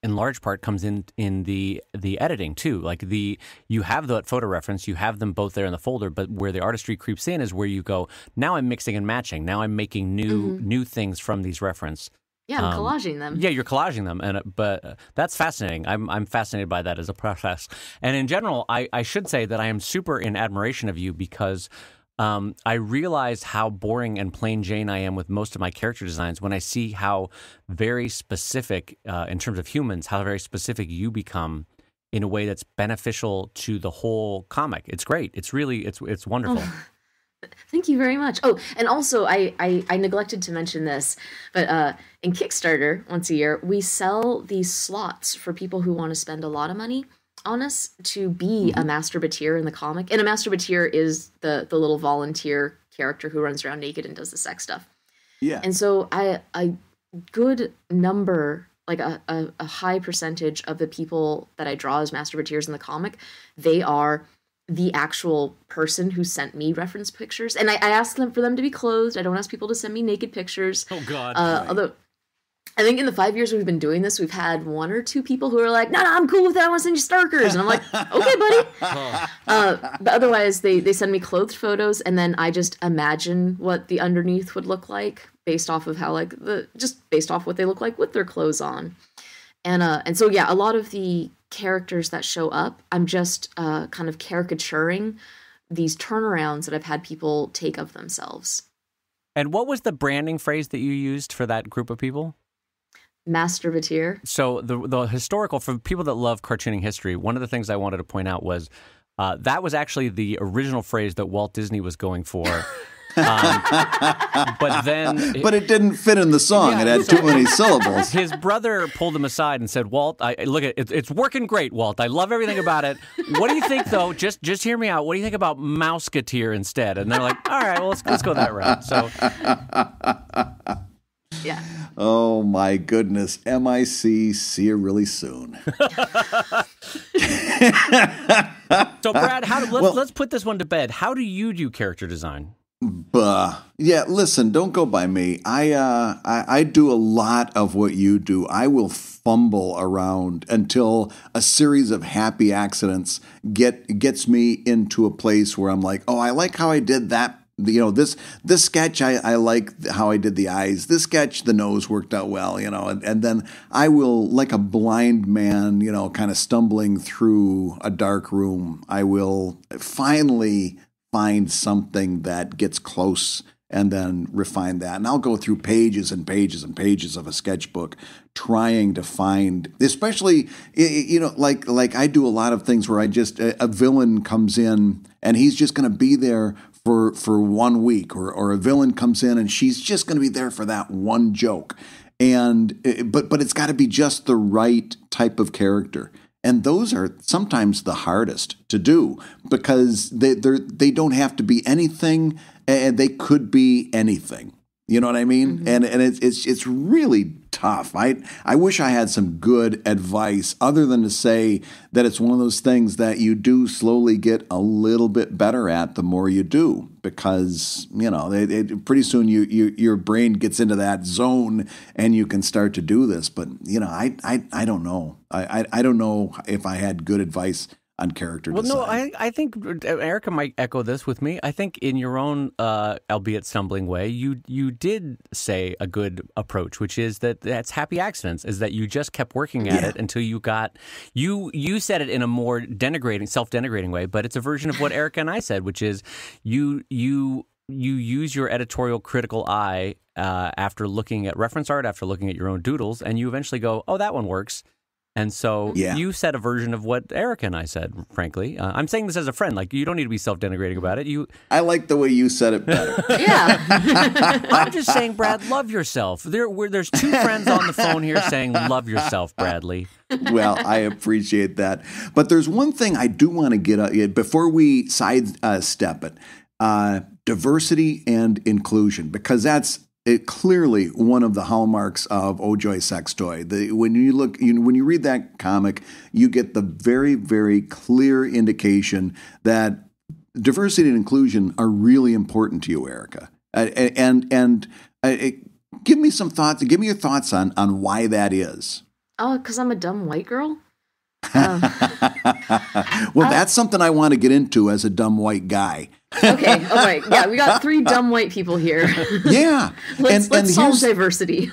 Speaker 1: In large part, comes in the editing too. Like you have that photo reference, you have them both there in the folder, but where the artistry creeps in is where you go, now I'm mixing and matching. Now I'm making new things from these reference.
Speaker 2: Yeah, I'm collaging them.
Speaker 1: Yeah, you're collaging them, but that's fascinating. I'm fascinated by that as a process. And in general, I should say that I am super in admiration of you because I realize how boring and plain Jane I am with most of my character designs when I see how very specific, in terms of humans, how very specific you become in a way that's beneficial to the whole comic. It's great. It's really, it's wonderful.
Speaker 2: Oh, thank you very much. Oh, and also I neglected to mention this, but in Kickstarter, once a year, we sell these slots for people who want to spend a lot of money on us to be a masturbateer in the comic. And a masturbateer is the little volunteer character who runs around naked and does the sex stuff.
Speaker 3: Yeah.
Speaker 2: And so a good number, like a high percentage of the people that I draw as masturbateers in the comic, they are the actual person who sent me reference pictures. And I ask them for them to be clothed. I don't ask people to send me naked pictures.
Speaker 1: Oh, God.
Speaker 2: Although I think in the 5 years we've been doing this, we've had one or two people who are like, no, I'm cool with that. I want to send you Starkers. And I'm like, okay, buddy. But otherwise, they send me clothed photos, and then I just imagine what the underneath would look like based off of how, just based off what they look like with their clothes on. And so, yeah, a lot of the characters that show up, I'm just kind of caricaturing these turnarounds that I've had people take of themselves.
Speaker 1: And what was the branding phrase that you used for that group of people?
Speaker 2: Masturbateer.
Speaker 1: So the historical, for people that love cartooning history, one of the things I wanted to point out was that was actually the original phrase that Walt Disney was going for. But then...
Speaker 3: But it didn't fit in the song. Yeah, it had too many syllables.
Speaker 1: His brother pulled him aside and said, Walt, look, it's working great, Walt. I love everything about it. What do you think, though? Just hear me out. What do you think about Mouseketeer instead? And they're like, all right, well, let's go that route. So...
Speaker 2: Yeah.
Speaker 3: Oh my goodness. MIC, see you really soon.
Speaker 1: So Brad, let's put this one to bed. How do you do character design?
Speaker 3: Yeah, listen, don't go by me. I do a lot of what you do. I will fumble around until a series of happy accidents gets me into a place where I'm like, oh, I like how I did that. This sketch, I like how I did the eyes. This sketch, the nose worked out well, and then I will, like a blind man, kind of stumbling through a dark room, I will finally find something that gets close and then refine that. And I'll go through pages and pages and pages of a sketchbook trying to find, especially, like I do a lot of things where a villain comes in and he's just going to be there for 1 week, or a villain comes in and she's just going to be there for that one joke. But it's got to be just the right type of character. And those are sometimes the hardest to do because they don't have to be anything, and they could be anything. You know what I mean? Mm-hmm. And it's really tough. I wish I had some good advice other than to say that it's one of those things that you do slowly get a little bit better at the more you do, because pretty soon your brain gets into that zone and you can start to do this. But I don't know. I don't know if I had good advice on character design.
Speaker 1: Well, no, I think Erika might echo this with me. I think in your own, albeit stumbling way, you did say a good approach, which is that's happy accidents, is that you just kept working at it until you got, you said it in a more self-denigrating way, but it's a version of what Erika and I said, which is you use your editorial critical eye after looking at reference art, after looking at your own doodles, and you eventually go, oh, that one works. And so you said a version of what Erika and I said, frankly. I'm saying this as a friend. Like, you don't need to be self-denigrating about it.
Speaker 3: I like the way you said it better.
Speaker 2: Yeah.
Speaker 1: I'm just saying, Brad, love yourself. There's two friends on the phone here saying, love yourself, Bradley.
Speaker 3: Well, I appreciate that. But there's one thing I do want to get at before we sidestep it. Diversity and inclusion, because that's clearly one of the hallmarks of Oh Joy Sex Toy. When you read that comic, you get the very, very clear indication that diversity and inclusion are really important to you, Erika. Give me some thoughts. Give me your thoughts on why that is.
Speaker 2: Oh, because I'm a dumb white girl?
Speaker 3: Well, that's something I want to get into as a dumb white guy.
Speaker 2: Okay, all right. Yeah, we got 3 dumb white people here.
Speaker 3: Yeah.
Speaker 2: Let's solve diversity.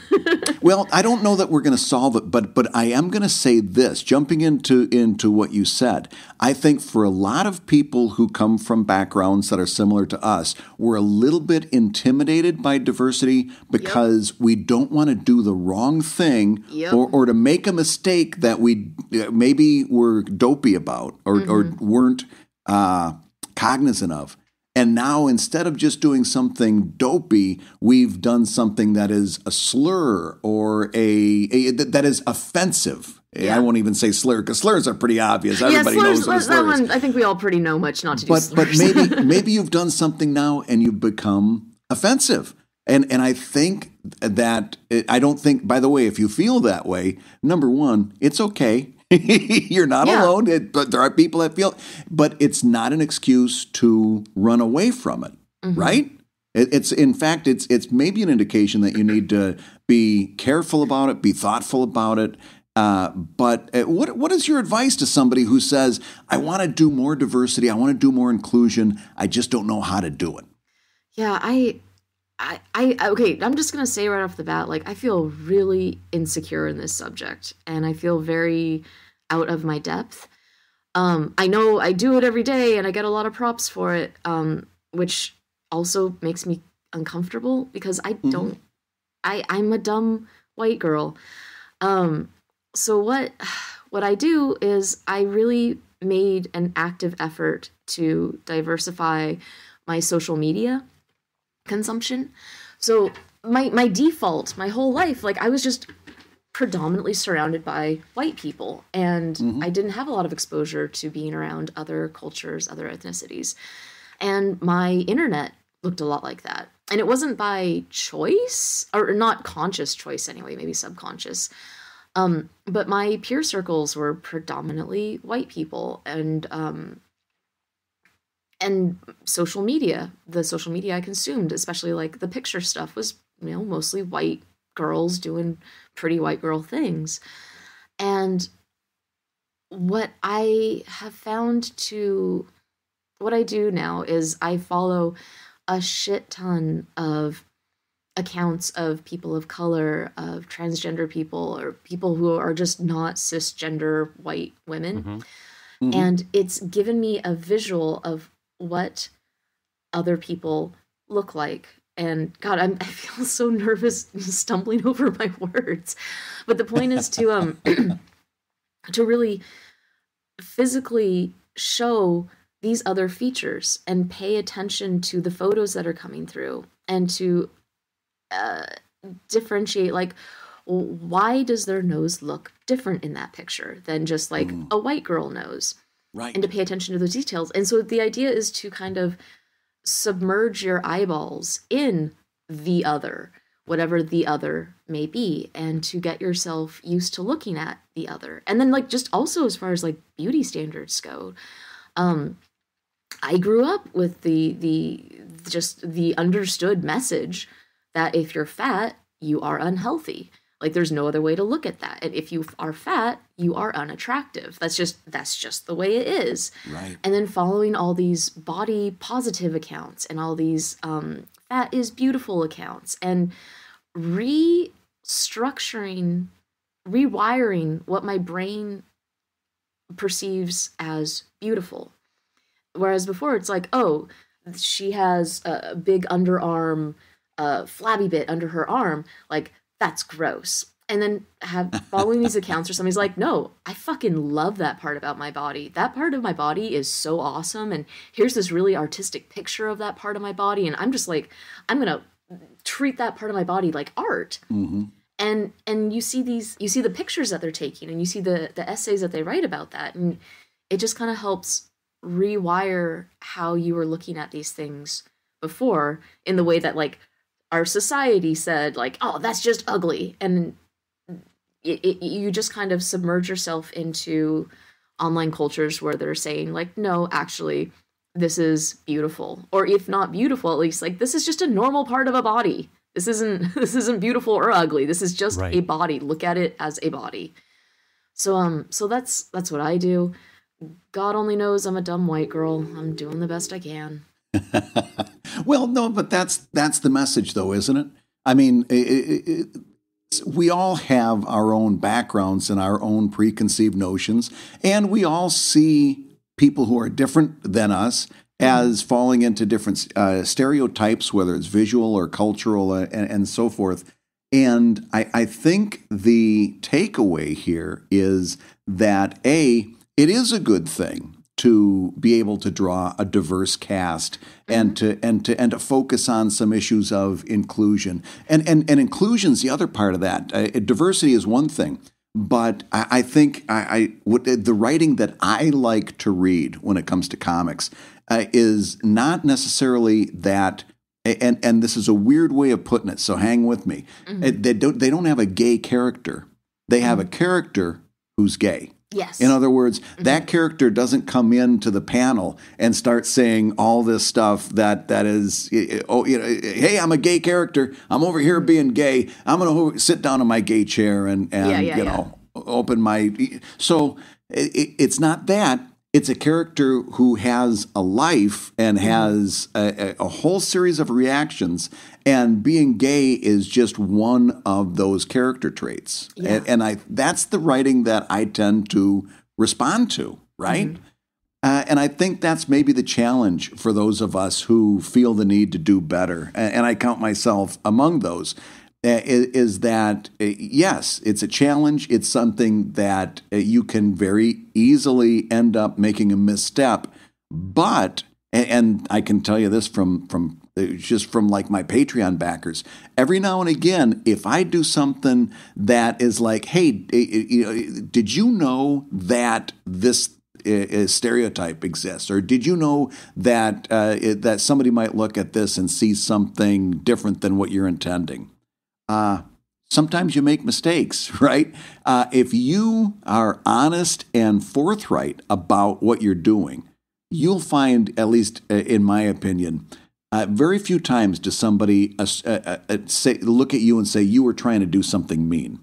Speaker 3: Well, I don't know that we're going to solve it, but I am going to say this, jumping into what you said. I think for a lot of people who come from backgrounds that are similar to us, we're a little bit intimidated by diversity because we don't want to do the wrong thing or to make a mistake that we maybe were dopey about or weren't cognizant of. And now, instead of just doing something dopey, we've done something that is a slur or that is offensive. Yeah. I won't even say slur because slurs are pretty obvious. Everybody knows what slurs.
Speaker 2: That one, I think we all pretty know much not to do slurs.
Speaker 3: But maybe you've done something now and you've become offensive. And I think that I don't think. By the way, if you feel that way, number one, it's okay. You're not alone, but there are people that feel, but it's not an excuse to run away from it, right? It's in fact, it's maybe an indication that you need to be careful about it, be thoughtful about it. But what is your advice to somebody who says, I want to do more diversity, I want to do more inclusion, I just don't know how to do it?
Speaker 2: Yeah, okay, I'm just going to say right off the bat, like, I feel really insecure in this subject, and I feel very out of my depth. I know I do it every day, and I get a lot of props for it, which also makes me uncomfortable, because I'm a dumb white girl. So what I do is I really made an active effort to diversify my social media consumption. So my default, my whole life, like, I was just predominantly surrounded by white people, and I didn't have a lot of exposure to being around other cultures, other ethnicities. And my internet looked a lot like that. And it wasn't by choice, or not conscious choice anyway, maybe subconscious. But my peer circles were predominantly white people, and social media, the social media I consumed, especially like the picture stuff, was, mostly white girls doing pretty white girl things. And what I do now is I follow a shit ton of accounts of people of color, of transgender people, or people who are just not cisgender white women. And it's given me a visual of what other people look like. And God, I feel so nervous stumbling over my words. But the point is to to really physically show these other features and pay attention to the photos that are coming through, and to differentiate, like, why does their nose look different in that picture than just like a white girl nose? Right. And to pay attention to those details. And so the idea is to kind of submerge your eyeballs in the other, whatever the other may be, and to get yourself used to looking at the other. And then, like, just also as far as like beauty standards go, I grew up with the understood message that if you're fat, you are unhealthy. Like, there's no other way to look at that. And if you are fat, you are unattractive. That's just the way it is. Right. And then following all these body positive accounts and all these fat is beautiful accounts, and rewiring what my brain perceives as beautiful. Whereas before it's like, oh, she has a big underarm, flabby bit under her arm, like, that's gross. And then following these accounts or somebody's like, no, I fucking love that part about my body. That part of my body is so awesome. And here's this really artistic picture of that part of my body. And I'm just like, I'm going to treat that part of my body like art. And you see the pictures that they're taking, and you see the essays that they write about that. And it just kind of helps rewire how you were looking at these things before, in the way that, like, our society said, like, oh, that's just ugly. And you just kind of submerge yourself into online cultures where they're saying, like, no, actually, this is beautiful. Or if not beautiful, at least, like, this is just a normal part of a body. This isn't beautiful or ugly. This is just a body. Look at it as a body. So that's what I do. God only knows I'm a dumb white girl. I'm doing the best I can.
Speaker 3: Well, no, but that's the message, though, isn't it? I mean, we all have our own backgrounds and our own preconceived notions, and we all see people who are different than us as falling into different stereotypes, whether it's visual or cultural and so forth. And I think the takeaway here is that, A, it is a good thing to be able to draw a diverse cast and to focus on some issues of inclusion. And inclusion's the other part of that. Diversity is one thing, but I think the writing that I like to read when it comes to comics is not necessarily that. And this is a weird way of putting it, so hang with me. They don't have a gay character. They have a character who's gay.
Speaker 2: Yes.
Speaker 3: In other words, that character doesn't come into the panel and start saying all this stuff that is, hey, I'm a gay character. I'm over here being gay. I'm going to sit down in my gay chair and open my. So it's not that. It's a character who has a life and has a whole series of reactions, and being gay is just one of those character traits. Yeah. And that's the writing that I tend to respond to, right? And I think that's maybe the challenge for those of us who feel the need to do better, and I count myself among those. Is that, yes, it's a challenge. It's something that you can very easily end up making a misstep. But, and I can tell you this from like my Patreon backers, every now and again, if I do something that is like, hey, did you know that this stereotype exists? Or did you know that that somebody might look at this and see something different than what you're intending? Sometimes you make mistakes, right? If you are honest and forthright about what you're doing, you'll find, at least in my opinion, very few times does somebody look at you and say you were trying to do something mean.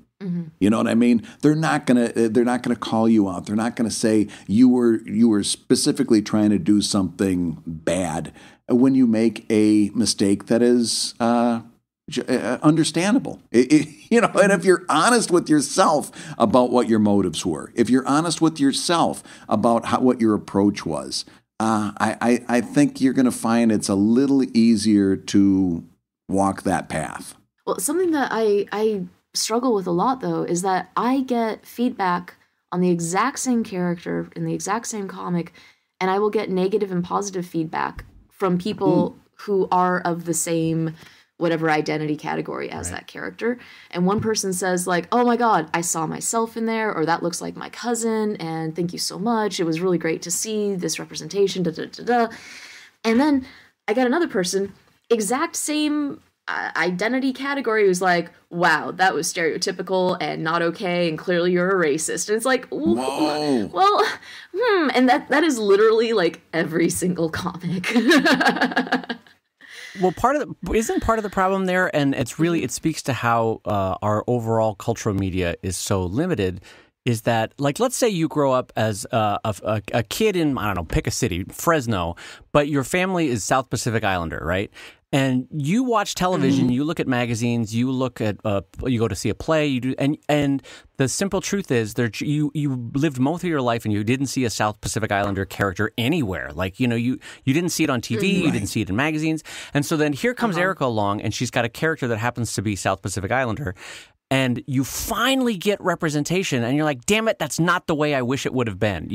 Speaker 3: You know what I mean? They're not gonna call you out. They're not gonna say you were specifically trying to do something bad when you make a mistake that is understandable. And if you're honest with yourself about what your motives were, if you're honest with yourself about what your approach was, I think you're going to find it's a little easier to walk that path.
Speaker 2: Well, something that I struggle with a lot, though, is that I get feedback on the exact same character in the exact same comic, and I will get negative and positive feedback from people who are of the same whatever identity category as that character. And one person says, like, oh my God, I saw myself in there, or that looks like my cousin, and thank you so much. It was really great to see this representation, da da da da. And then I got another person, exact same identity category, who's like, wow, that was stereotypical and not okay, and clearly you're a racist. And it's like, whoa. Well, and that is literally like every single comic.
Speaker 1: Well, isn't part of the problem there, and it speaks to how our overall cultural media is so limited, is that, like, let's say you grow up as a kid in, I don't know, pick a city, Fresno, but your family is South Pacific Islander, right? And you watch television, you look at magazines, you look at, you go to see a play, you do, and the simple truth is, you lived most of your life and you didn't see a South Pacific Islander character anywhere. Like, you didn't see it on TV, you didn't see it in magazines, and so then here comes Erika along, and she's got a character that happens to be South Pacific Islander. And you finally get representation, and you're like, damn it, that's not the way I wish it would have been,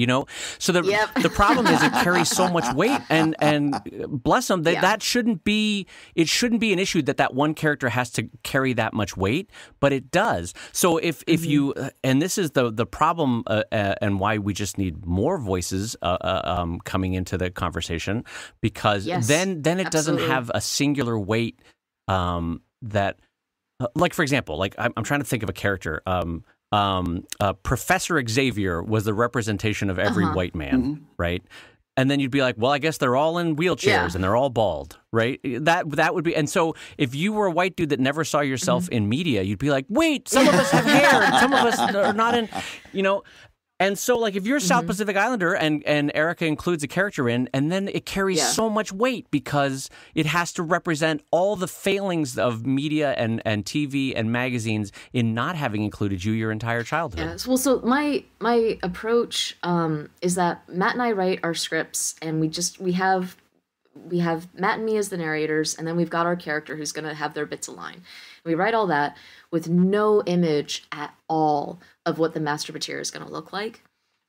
Speaker 1: So the problem is it carries so much weight, and bless them, that shouldn't be an issue that one character has to carry that much weight, but it does. So if you, and this is the problem, and why we just need more voices coming into the conversation, because then it doesn't have a singular weight that, like, for example, like I'm trying to think of a character. Professor Xavier was the representation of every white man, right? And then you'd be like, well, I guess they're all in wheelchairs and they're all bald, right? That would be. And so if you were a white dude that never saw yourself in media, you'd be like, wait, some of us have hair and some of us are not in, And so, like, if you're a South Pacific Islander and Erika includes a character in, and then it carries so much weight because it has to represent all the failings of media and TV and magazines in not having included you your entire childhood.
Speaker 2: Yes. Well, so my approach is that Matt and I write our scripts, and we have Matt and me as the narrators, and then we've got our character who's going to have their bits of line. We write all that with no image at all of what the master material is going to look like.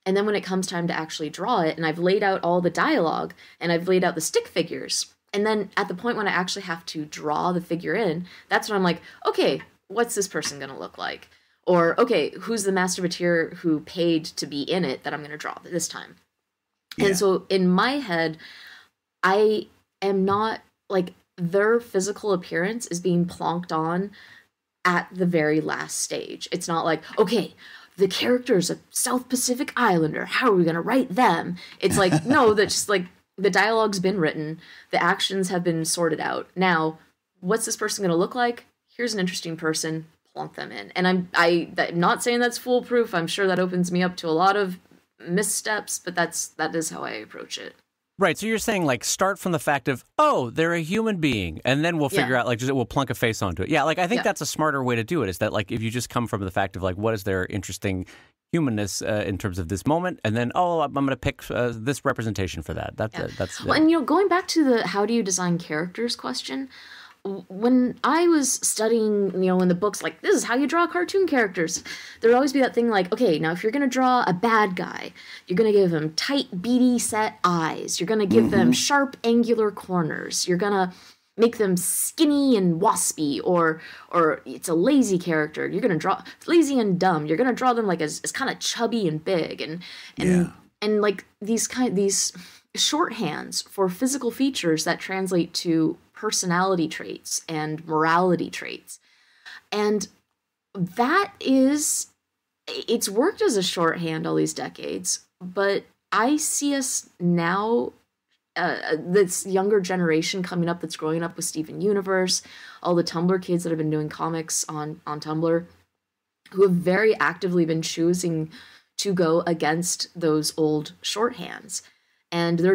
Speaker 2: And then when it comes time to actually draw it, and I've laid out all the dialogue, and I've laid out the stick figures, and then at the point when I actually have to draw the figure in, that's when I'm like, okay, what's this person going to look like? Or, okay, who's the master material who paid to be in it that I'm going to draw this time? Yeah. And so in my head, I am not, like, their physical appearance is being plonked on at the very last stage. It's not like, okay, the character's a South Pacific Islander, how are we going to write them? It's like, no, that's just like, the dialogue's been written, the actions have been sorted out. Now, what's this person going to look like? Here's an interesting person, plonk them in. And I'm not saying that's foolproof. I'm sure that opens me up to a lot of missteps, but that is how I approach it.
Speaker 1: Right, so you're saying, like, start from the fact of, oh, they're a human being, and then we'll figure out, like, we'll plunk a face onto it. Yeah, like, I think that's a smarter way to do it, is that, like, if you just come from the fact of, like, what is their interesting humanness in terms of this moment, and then, oh, I'm going to pick this representation for that. That's
Speaker 2: well, and, going back to the how do you design characters question, when I was studying, in the books, like, this is how you draw cartoon characters, there would always be that thing like, okay, now if you're going to draw a bad guy, you're going to give him tight, beady set eyes. You're going to give them sharp, angular corners. You're going to make them skinny and waspy, or it's a lazy character. You're going to draw lazy and dumb. You're going to draw them like as kind of chubby and big, and like these shorthands for physical features that translate to personality traits and morality traits. And it's worked as a shorthand all these decades, but I see us now, this younger generation coming up that's growing up with Steven Universe, all the Tumblr kids that have been doing comics on Tumblr, who have very actively been choosing to go against those old shorthands. And they're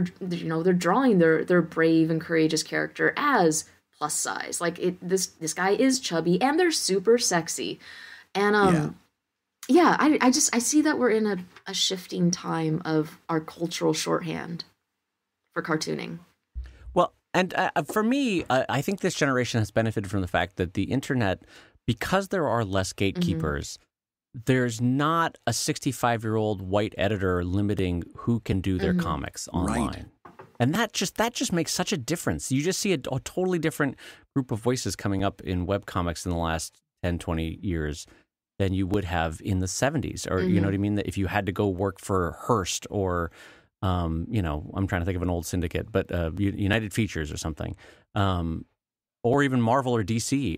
Speaker 2: drawing their brave and courageous character as plus size. Like, this guy is chubby and they're super sexy. And I see that we're in a shifting time of our cultural shorthand for cartooning.
Speaker 1: Well, and for me, I think this generation has benefited from the fact that the internet, because there are less gatekeepers, there's not a 65-year-old white editor limiting who can do their comics online. Right. And that just makes such a difference. You just see a totally different group of voices coming up in webcomics in the last 10, 20 years than you would have in the 70s. Or, you know what I mean? That if you had to go work for Hearst or, I'm trying to think of an old syndicate, but United Features or something, or even Marvel or DC.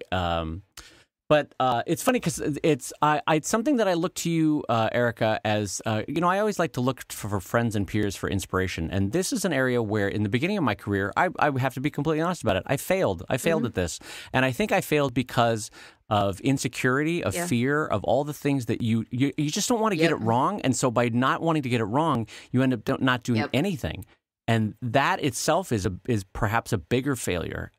Speaker 1: But it's funny because it's something that I look to you, Erika, as, I always like to look for friends and peers for inspiration. And this is an area where in the beginning of my career, I have to be completely honest about it. I failed. I failed at this. And I think I failed because of insecurity, of fear, of all the things that you just don't want to get it wrong. And so by not wanting to get it wrong, you end up not doing anything. And that itself is perhaps a bigger failure.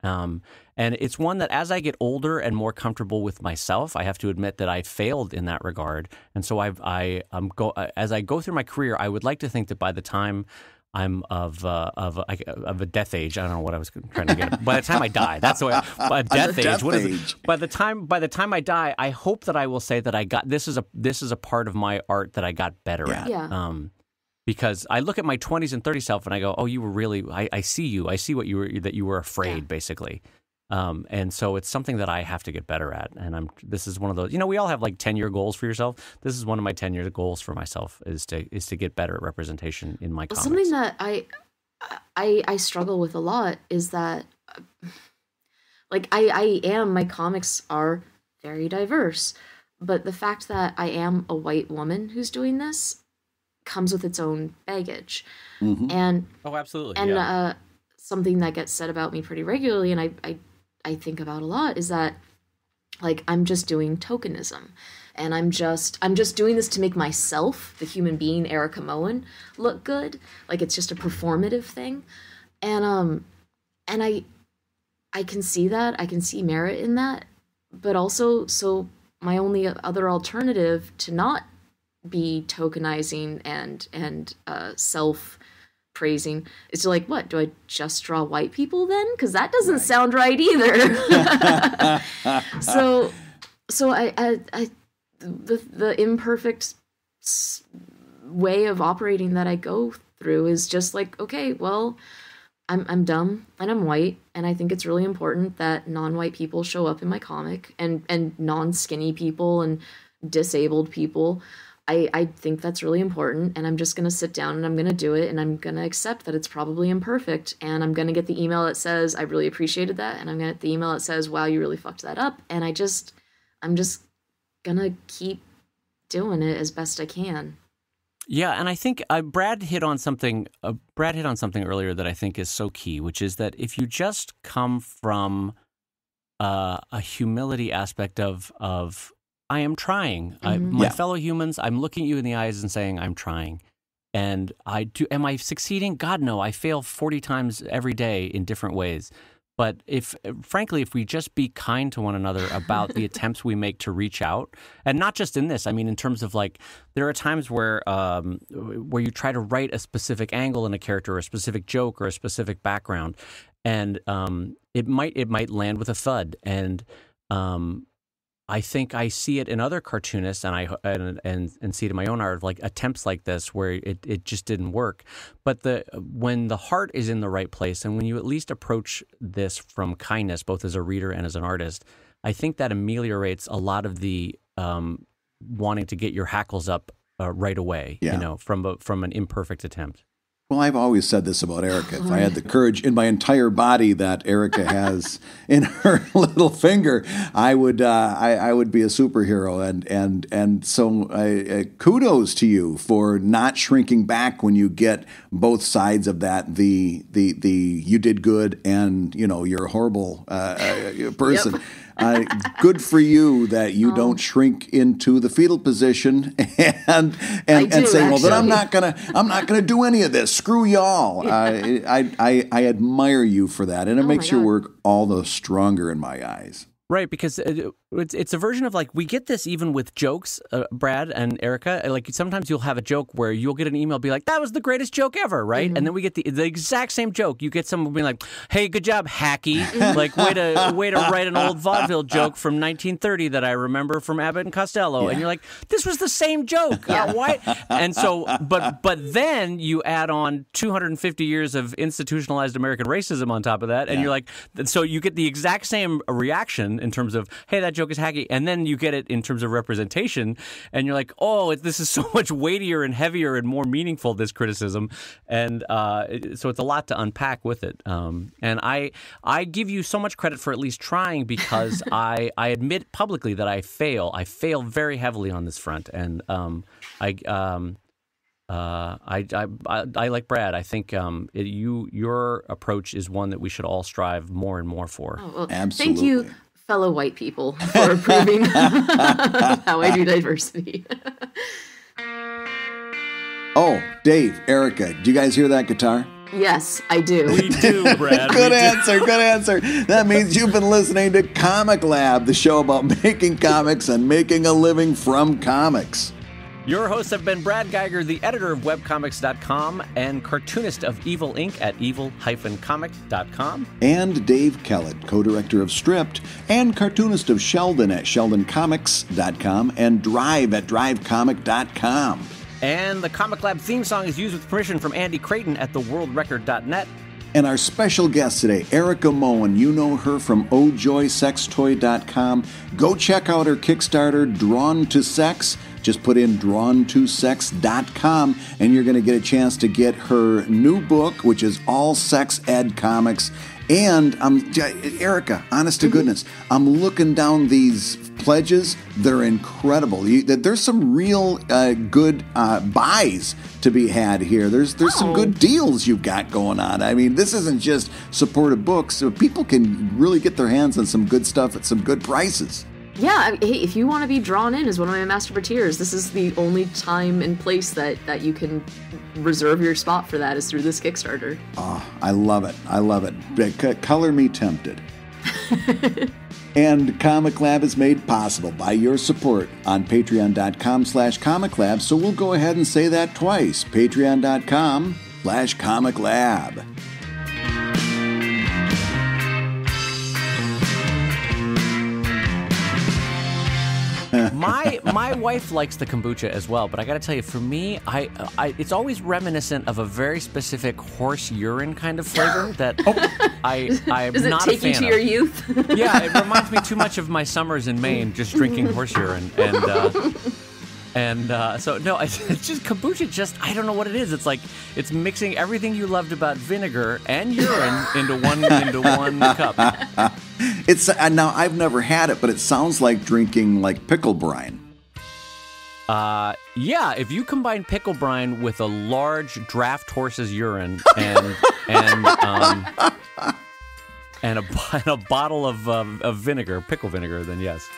Speaker 1: And it's one that as I get older and more comfortable with myself, I have to admit that I failed in that regard. And so as I go through my career, I would like to think that by the time I'm of a death age, I don't know what I was trying to get. By the time I die, that's the way. By death age, what is it? By the time I die, I hope that I will say that this is a part of my art that I got better at.
Speaker 2: Yeah.
Speaker 1: Because I look at my 20s and 30s self and I go, oh, you were really, I see you. I see that you were afraid, basically. And so it's something that I have to get better at. And this is one of those, we all have like 10-year goals for yourself. This is one of my 10-year goals for myself is to get better at representation in my comics.
Speaker 2: Something that I struggle with a lot is that, like my comics are very diverse, but the fact that I am a white woman who's doing this comes with its own baggage. And
Speaker 1: absolutely.
Speaker 2: And something that gets said about me pretty regularly, and I think about a lot, is that like I'm just doing tokenism, and I'm just doing this to make myself, the human being Erika Moen, look good. Like it's just a performative thing, and I can see that, I can see merit in that, but also so my only other alternative to not be tokenizing and self praising is to like, what do I just draw white people then? Because that doesn't sound right either. so I the imperfect way of operating that I go through is just like, okay, well, I'm dumb and I'm white, and I think it's really important that non-white people show up in my comic, and non-skinny people and disabled people. I think that's really important, and I'm just going to sit down and I'm going to do it, and I'm going to accept that it's probably imperfect, and I'm going to get the email that says, I really appreciated that, and I'm going to get the email that says, wow, you really fucked that up, and I'm just going to keep doing it as best I can.
Speaker 1: Yeah, and I think Brad hit on something earlier that I think is so key, which is that if you just come from a humility aspect of I am trying. My fellow humans, I'm looking at you in the eyes and saying, I'm trying. And am I succeeding? God, no. I fail 40 times every day in different ways. But frankly, if we just be kind to one another about the attempts we make to reach out, and not just in this, I mean, in terms of like, there are times where you try to write a specific angle in a character, or a specific joke, or a specific background, and it might land with a thud. And I think I see it in other cartoonists, and see it in my own art, like attempts like this where it just didn't work. But when the heart is in the right place, and when you at least approach this from kindness, both as a reader and as an artist, I think that ameliorates a lot of the wanting to get your hackles up right away, from an imperfect attempt.
Speaker 3: Well, I've always said this about Erika. If I had the courage in my entire body that Erika has in her little finger, I would be a superhero. And so kudos to you for not shrinking back when you get both sides of that. The you did good, and you're a horrible person. Yep. Good for you that you don't shrink into the fetal position and say, well, then I'm not gonna do any of this. Screw y'all. I admire you for that, and it makes your work all the stronger in my eyes.
Speaker 1: Right, because it's a version of like, we get this even with jokes, Brad and Erika. Like sometimes you'll have a joke where you'll get an email be like, that was the greatest joke ever, right? Mm-hmm. And then we get the exact same joke. You get someone being like, hey, good job, hacky. Like, way to write an old vaudeville joke from 1930 that I remember from Abbott and Costello. Yeah. And you're like, this was the same joke. Why? And so, but then you add on 250 years of institutionalized American racism on top of that. And you're like, so you get the exact same reaction in terms of, hey, that joke is hacky, and then you get it in terms of representation, and you're like, oh, this is so much weightier and heavier and more meaningful, this criticism, and so it's a lot to unpack with it. And I give you so much credit for at least trying, because I admit publicly that I fail very heavily on this front, and I like Brad. I think your approach is one that we should all strive more and more for.
Speaker 2: Oh, well, absolutely. Thank you, fellow white people, for approving how I do diversity.
Speaker 3: Oh, Dave, Erika, do you guys hear that guitar?
Speaker 2: Yes, I do.
Speaker 1: We do, Brad.
Speaker 3: Good answer. That means you've been listening to ComicLab, the show about making comics and making a living from comics.
Speaker 1: Your hosts have been Brad Geiger, the editor of webcomics.com and cartoonist of Evil Inc. at evil-comic.com.
Speaker 3: And Dave Kellett, co-director of Stripped and cartoonist of Sheldon at sheldoncomics.com and Drive at drivecomic.com.
Speaker 1: And the ComicLab theme song is used with permission from Andy Creighton at theworldrecord.net.
Speaker 3: And our special guest today, Erika Moen. You know her from ohjoysextoy.com. Go check out her Kickstarter, Drawn to Sex. Just put in drawntosex.com, and you're going to get a chance to get her new book, which is all sex ed comics. And Erika, honest to goodness, I'm looking down these pledges. They're incredible. There's some real good buys to be had here. There's some good deals you've got going on. I mean, this isn't just supportive books. So people can really get their hands on some good stuff at some good prices.
Speaker 2: Yeah, hey, if you want to be drawn in as one of my masturbateers, this is the only time and place that you can reserve your spot for that is through this Kickstarter.
Speaker 3: Oh, I love it. I love it. Color me tempted. And ComicLab is made possible by your support on patreon.com/ComicLab, so we'll go ahead and say that twice, patreon.com/ComicLab.
Speaker 1: My wife likes the kombucha as well, but I got to tell you, for me, it's always reminiscent of a very specific horse urine kind of flavor that I'm not a fan of. Does it take you to
Speaker 2: your youth?
Speaker 1: Yeah, it reminds me too much of my summers in Maine, just drinking horse urine, so no, it's just kombucha. Just I don't know what it is. It's like it's mixing everything you loved about vinegar and urine into one cup.
Speaker 3: It's now I've never had it, but it sounds like drinking like pickle brine.
Speaker 1: Yeah. If you combine pickle brine with a large draft horse's urine and a bottle of vinegar, pickle vinegar, then yes.